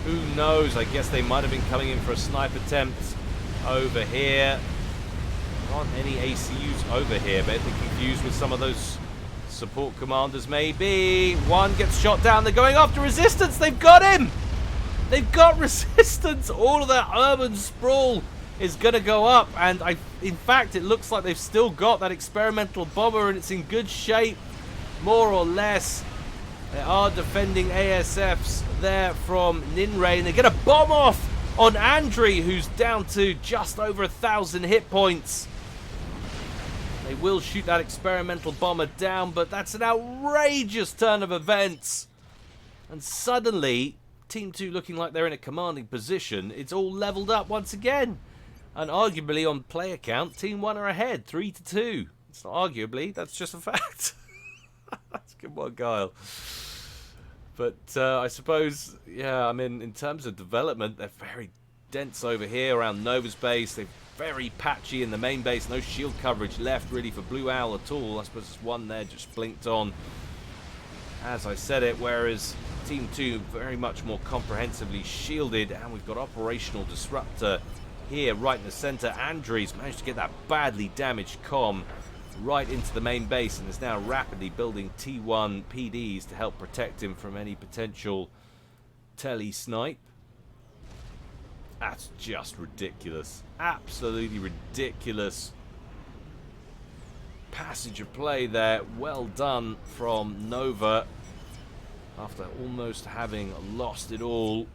Who knows? I guess they might have been coming in for a snipe attempt over here. There aren't any ACUs over here, but they're confused with some of those support commanders maybe. One gets shot down. They're going after resistance. They've got him. They've got resistance. All of that urban sprawl is going to go up, and in fact it looks like they've still got that experimental bomber, and it's in good shape, more or less. They are defending ASFs there from Ninray, and they get a bomb off on Andrew, who's down to just over 1,000 hit points. They will shoot that experimental bomber down, but that's an outrageous turn of events. And suddenly, Team 2 looking like they're in a commanding position. It's all leveled up once again. And arguably on player count, Team 1 are ahead, 3-2. It's not arguably, that's just a fact. That's a good one, Kyle. But I suppose, yeah, I mean, in terms of development, they're very dense over here around Nova's base. They're very patchy in the main base. No shield coverage left, really, for Blue Owl at all. I suppose there's one there just blinked on as I said it, whereas Team 2 very much more comprehensively shielded. And we've got Operational Disruptor here right in the center. Andres managed to get that badly damaged comm right into the main base and is now rapidly building T1 PDs to help protect him from any potential tele-snipe. That's just ridiculous. Absolutely ridiculous passage of play there. Well done from Nova after almost having lost it all.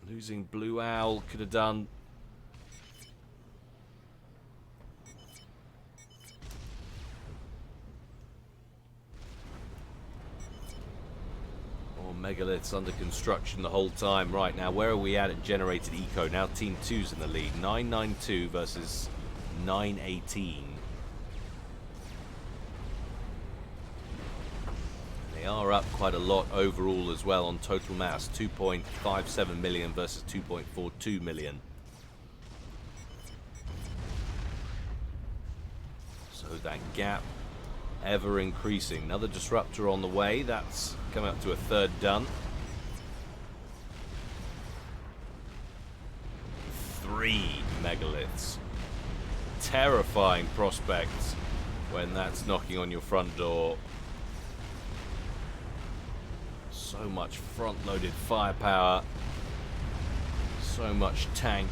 Losing Blue Owl could have done megaliths under construction the whole time. Right now, where are we at generated eco? Now Team 2's in the lead. 992 versus 918. They are up quite a lot overall as well on total mass. 2.57 million versus 2.42 million. So that gap ever increasing. Another disruptor on the way. That's coming up to a third done. 3 megaliths. Terrifying prospects when that's knocking on your front door. So much front-loaded firepower. So much tank.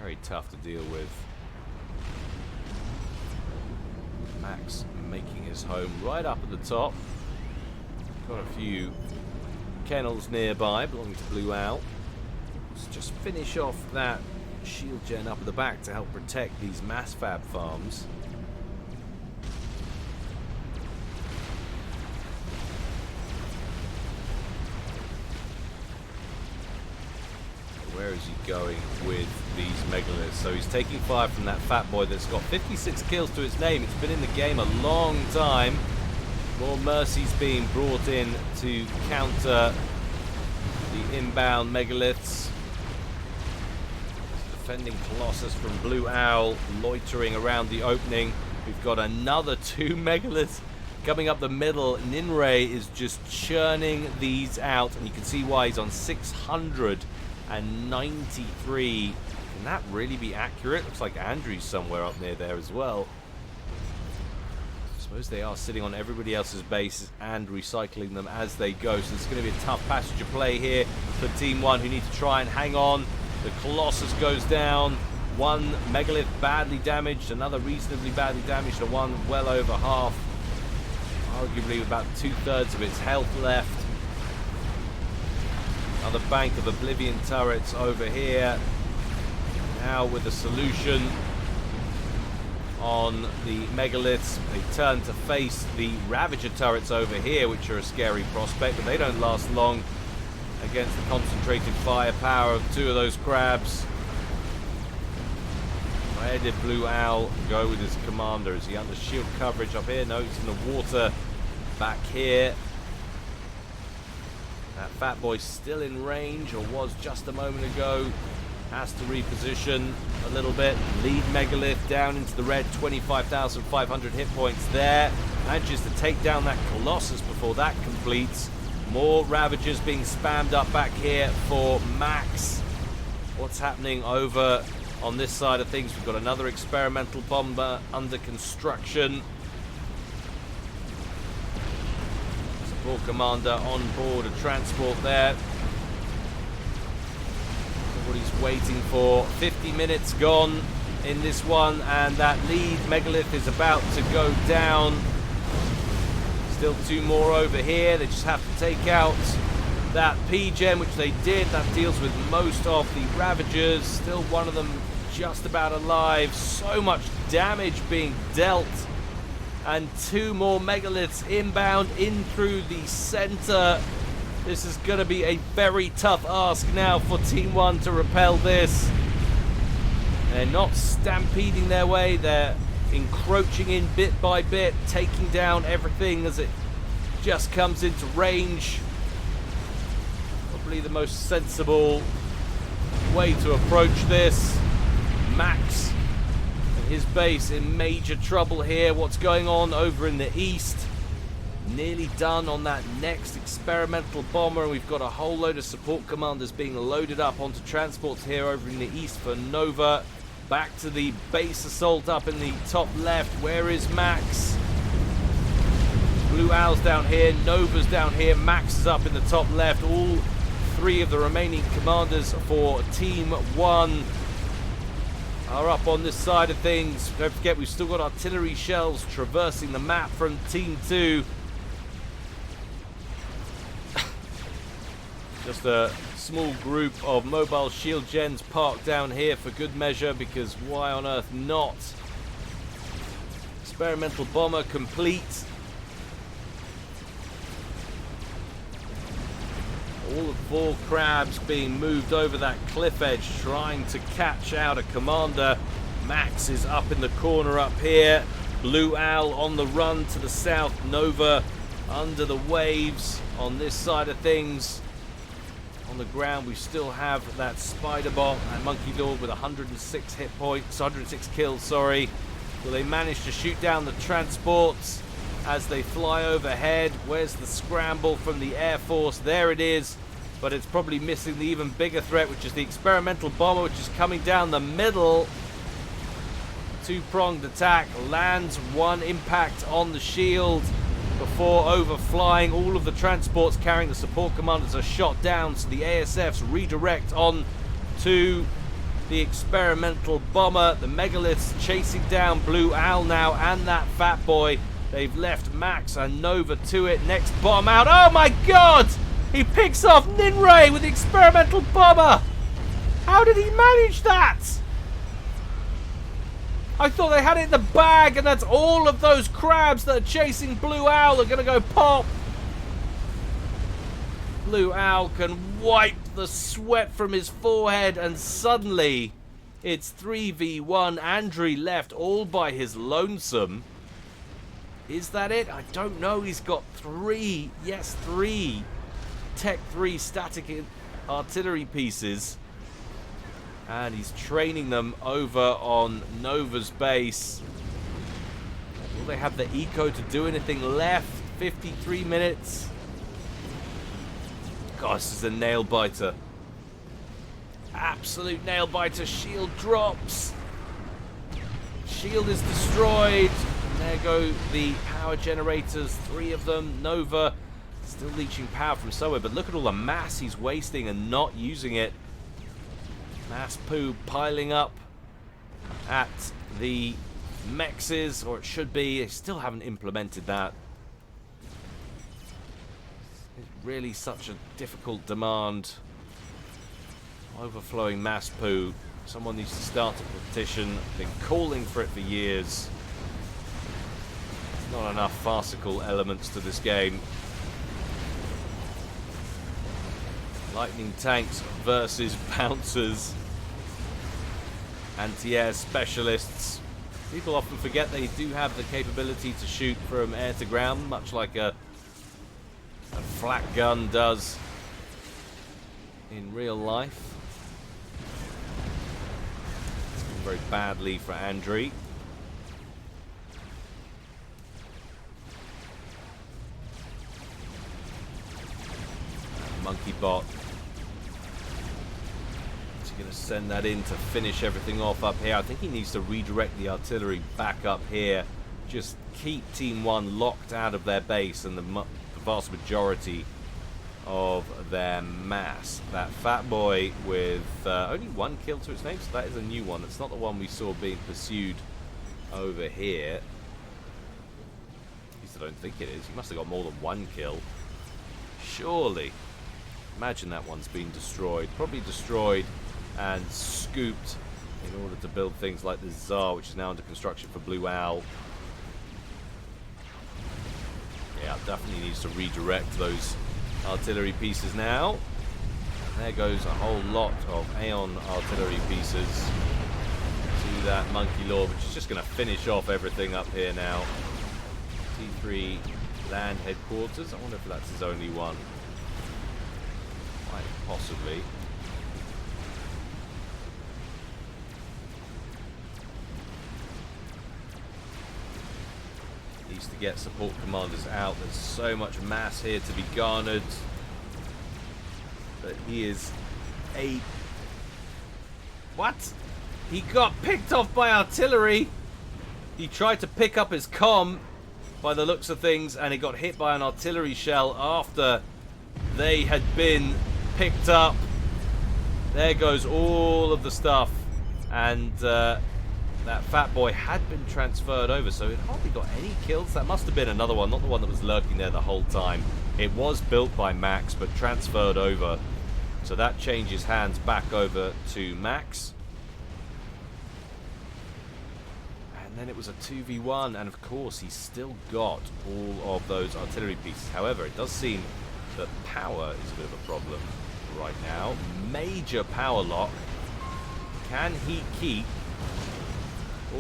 Very tough to deal with. Max making his home right up at the top. Got a few kennels nearby belonging to Blue Owl. Let's just finish off that shield gen up at the back to help protect these mass fab farms. Where is he going with these megaliths? So he's taking fire from that fat boy that's got 56 kills to his name. It's been in the game a long time. More mercies being brought in to counter the inbound megaliths. Defending Colossus from Blue Owl, loitering around the opening. We've got another 2 megaliths coming up the middle. Ninray is just churning these out, and you can see why he's on 693. Can that really be accurate? Looks like Andrew's somewhere up near there as well. I suppose they are sitting on everybody else's bases and recycling them as they go. So it's going to be a tough passage of play here for Team 1, who need to try and hang on. The Colossus goes down. One megalith badly damaged, another reasonably badly damaged, and one well over half. Arguably with about 2/3 of its health left. Another bank of Oblivion turrets over here. Now with a solution on the megaliths, they turn to face the Ravager turrets over here, which are a scary prospect, but they don't last long against the concentrated firepower of two of those crabs. Where did Blue Owl go with his commander? Is he under shield coverage up here? No, he's in the water back here. That fat boy still in range, or was just a moment ago. Has to reposition a little bit. Lead megalith down into the red, 25,500 hit points there. Manages to take down that Colossus before that completes. More Ravagers being spammed up back here for Max. What's happening over on this side of things? We've got another experimental bomber under construction. Support commander on board a transport there. What he's waiting for. 50 minutes gone in this one, and that lead megalith is about to go down. Still two more over here. They just have to take out that P-Gen, which they did. That deals with most of the Ravagers. Still one of them just about alive. So much damage being dealt. And two more megaliths inbound in through the center. This is going to be a very tough ask now for Team 1 to repel this. They're not stampeding their way. They're encroaching in bit by bit, taking down everything as it just comes into range. Probably the most sensible way to approach this. Max and his base in major trouble here. What's going on over in the east? Nearly done on that next experimental bomber, and we've got a whole load of support commanders being loaded up onto transports here over in the east for Nova. Back to the base assault up in the top left. Where is Max? Blue Owl's down here, Nova's down here, Max is up in the top left. All three of the remaining commanders for Team 1 are up on this side of things. Don't forget, we've still got artillery shells traversing the map from Team 2. Just a small group of mobile shield gens parked down here for good measure, because why on earth not? Experimental bomber complete. All the 4 crabs being moved over that cliff edge, trying to catch out a commander. Max is up in the corner up here. Blue Owl on the run to the south. Nova under the waves on this side of things. On the ground, we still have that spider bot and monkey dog with 106 hit points, 106 kills, sorry. Will they manage to shoot down the transports as they fly overhead? Where's the scramble from the Air Force? There it is, but it's probably missing the even bigger threat, which is the experimental bomber, which is coming down the middle. Two-pronged attack, lands one impact on the shield before overflying. All of the transports carrying the support commanders are shot down, so the ASFs redirect on to the experimental bomber. The megaliths chasing down Blue Owl now and that fat boy. They've left Max and Nova to it. Next bomb out. Oh my god! He picks off Ninray with the experimental bomber! How did he manage that? I thought they had it in the bag, and that's all of those crabs that are chasing Blue Owl are going to go pop. Blue Owl can wipe the sweat from his forehead, and suddenly it's 3v1. Andrew left all by his lonesome. Is that it? I don't know. He's got 3, yes, 3 Tech 3 static artillery pieces. And he's training them over on Nova's base. Will they have the eco to do anything left? 53 minutes. Gosh, this is a nail biter. Absolute nail biter. Shield drops. Shield is destroyed. And there go the power generators. 3 of them. Nova still leeching power from somewhere. But look at all the mass he's wasting and not using it. Mass poo piling up at the mexes, or it should be. They still haven't implemented that. It's really such a difficult demand. Overflowing mass poo. Someone needs to start a petition. Been calling for it for years. There's not enough farcical elements to this game. Lightning tanks versus bouncers. Anti-air specialists. People often forget they do have the capability to shoot from air to ground, much like a flat gun does in real life. It's gone very badly for Andriy. Monkey bot. He's going to send that in to finish everything off up here. I think he needs to redirect the artillery back up here. Just keep Team 1 locked out of their base and the vast majority of their mass. That fat boy with only 1 kill to its name, so that is a new one. It's not the one we saw being pursued over here. At least I don't think it is. He must have got more than 1 kill. Surely. Imagine that one's been destroyed. Probably destroyed and scooped in order to build things like the Tsar, which is now under construction for Blue Owl. Yeah, definitely needs to redirect those artillery pieces now. And there goes a whole lot of Aeon artillery pieces to that Monkey Lord, which is just going to finish off everything up here now. T3 land headquarters. I wonder if that's his only one. Quite possibly. Needs to get support commanders out. There's so much mass here to be garnered. But he is a... What? He got picked off by artillery. He tried to pick up his comm by the looks of things, and he got hit by an artillery shell after they had been picked up. There goes all of the stuff, and that fat boy had been transferred over, so it hardly got any kills. That must have been another one, not the one that was lurking there the whole time. It was built by Max, but transferred over, so that changes hands back over to Max. And then it was a 2v1, and of course he's still got all of those artillery pieces. However, it does seem that power is a bit of a problem right now. Major power lock. Can he keep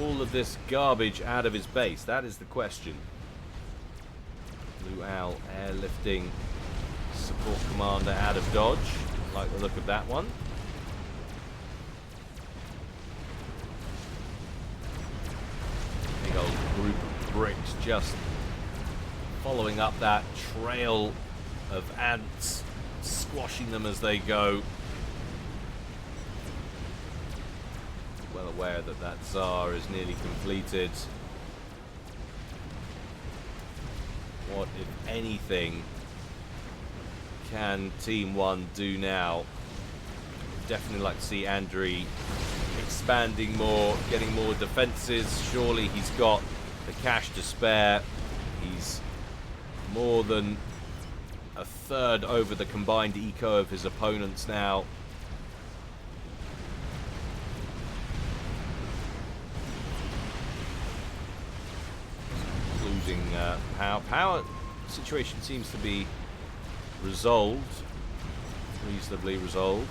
all of this garbage out of his base? That is the question. Blue Owl airlifting support commander out of dodge. Like the look of that one. Big old group of bricks just following up that trail of ants, squashing them as they go. Well aware that that Tsar is nearly completed. What, if anything, can Team 1 do now? Definitely like to see Andriy expanding more, getting more defenses. Surely he's got the cash to spare. He's more than a third over the combined eco of his opponents now. Losing power situation seems to be resolved, reasonably resolved.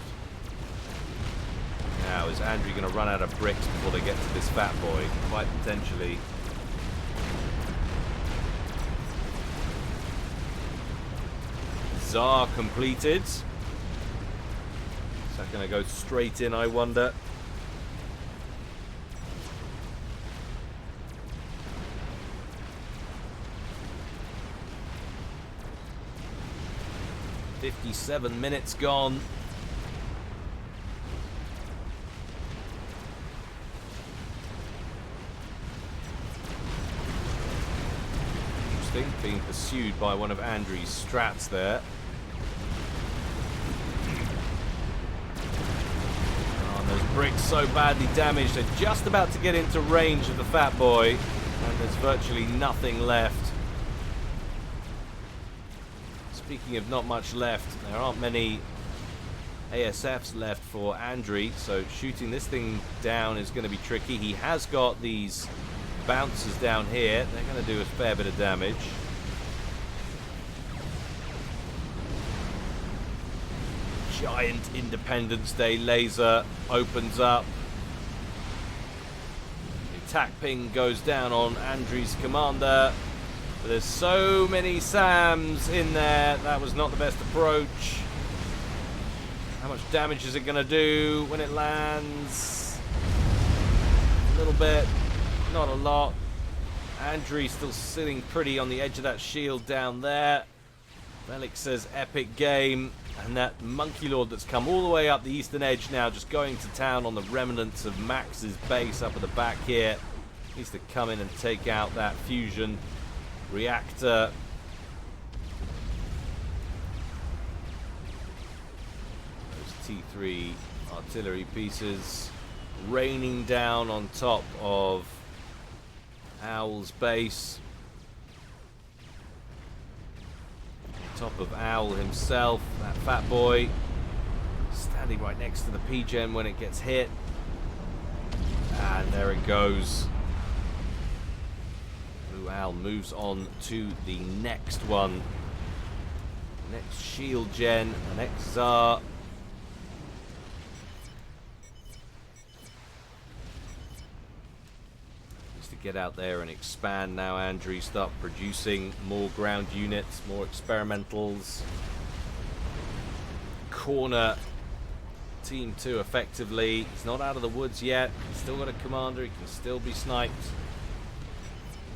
Now, is Andriy going to run out of bricks before they get to this fat boy? Quite potentially. Tsar completed. Is that going to go straight in, I wonder? "57 minutes gone." Interesting, being pursued by one of Andriy's strats there. bricks so badly damaged. They're just about to get into range of the fat boy, and there's virtually nothing left. Speaking of not much left, there aren't many ASFs left for Andriy, so shooting this thing down is going to be tricky. He has got these bouncers down here. They're going to do a fair bit of damage. Giant Independence Day laser opens up. The attack ping goes down on Andriy's commander. But there's so many SAMs in there. That was not the best approach. How much damage is it going to do when it lands? A little bit. Not a lot. Andriy still sitting pretty on the edge of that shield down there. Velik says epic game. And that Monkey Lord that's come all the way up the eastern edge now, just going to town on the remnants of Max's base up at the back here. Needs to come in and take out that fusion reactor. Those T3 artillery pieces raining down on top of Owl's base. Top of Owl himself, that fat boy, standing right next to the P-Gen when it gets hit. And there it goes. Blue Owl moves on to the next one. Next shield gen, the next Tsar. Get out there and expand now, Andriy. Start producing more ground units, more experimentals. Corner Team 2 effectively. He's not out of the woods yet. He's still got a commander. He can still be sniped.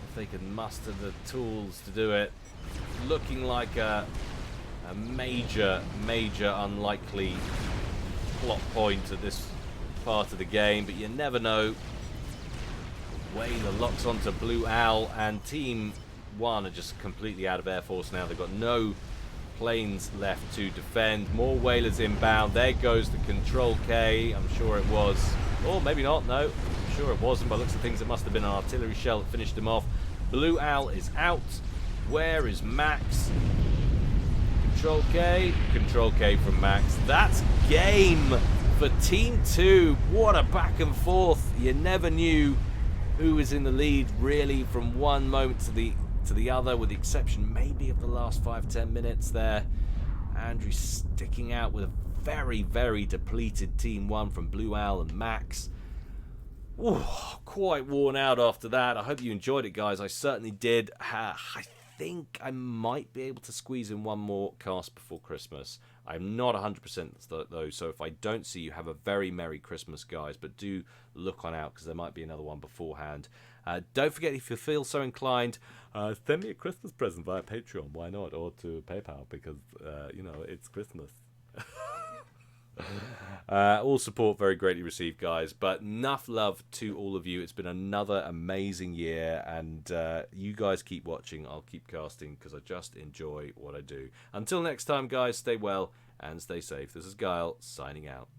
If they can muster the tools to do it. Looking like a major unlikely plot point at this part of the game, but you never know. Whaler locks onto Blue Owl, and Team 1 are just completely out of Air Force now. They've got no planes left to defend. More Whalers inbound. There goes the Control K. I'm sure it was. Or maybe not. No, I'm sure it wasn't. By the looks of things, it must have been an artillery shell that finished him off. Blue Owl is out. Where is Max? Control K. Control K from Max. That's game for Team 2. What a back and forth. You never knew who was in the lead really from one moment to the other, with the exception maybe of the last 5-10 minutes there. Andriy sticking out with a very depleted Team 1 from Blue Owl and Max. Ooh, quite worn out after that. I hope you enjoyed it, guys. I certainly did. I think I might be able to squeeze in one more cast before Christmas. I'm not 100% though, so if I don't see you, have a very Merry Christmas, guys. But do look on out, because there might be another one beforehand. Don't forget, if you feel so inclined, send me a Christmas present via Patreon. Why not? Or to PayPal, because, you know, it's Christmas. All support very greatly received, guys. But enough love to all of you. It's been another amazing year, and you guys keep watching. I'll keep casting because I just enjoy what I do. Until next time, guys, stay well and stay safe. This is Guile signing out.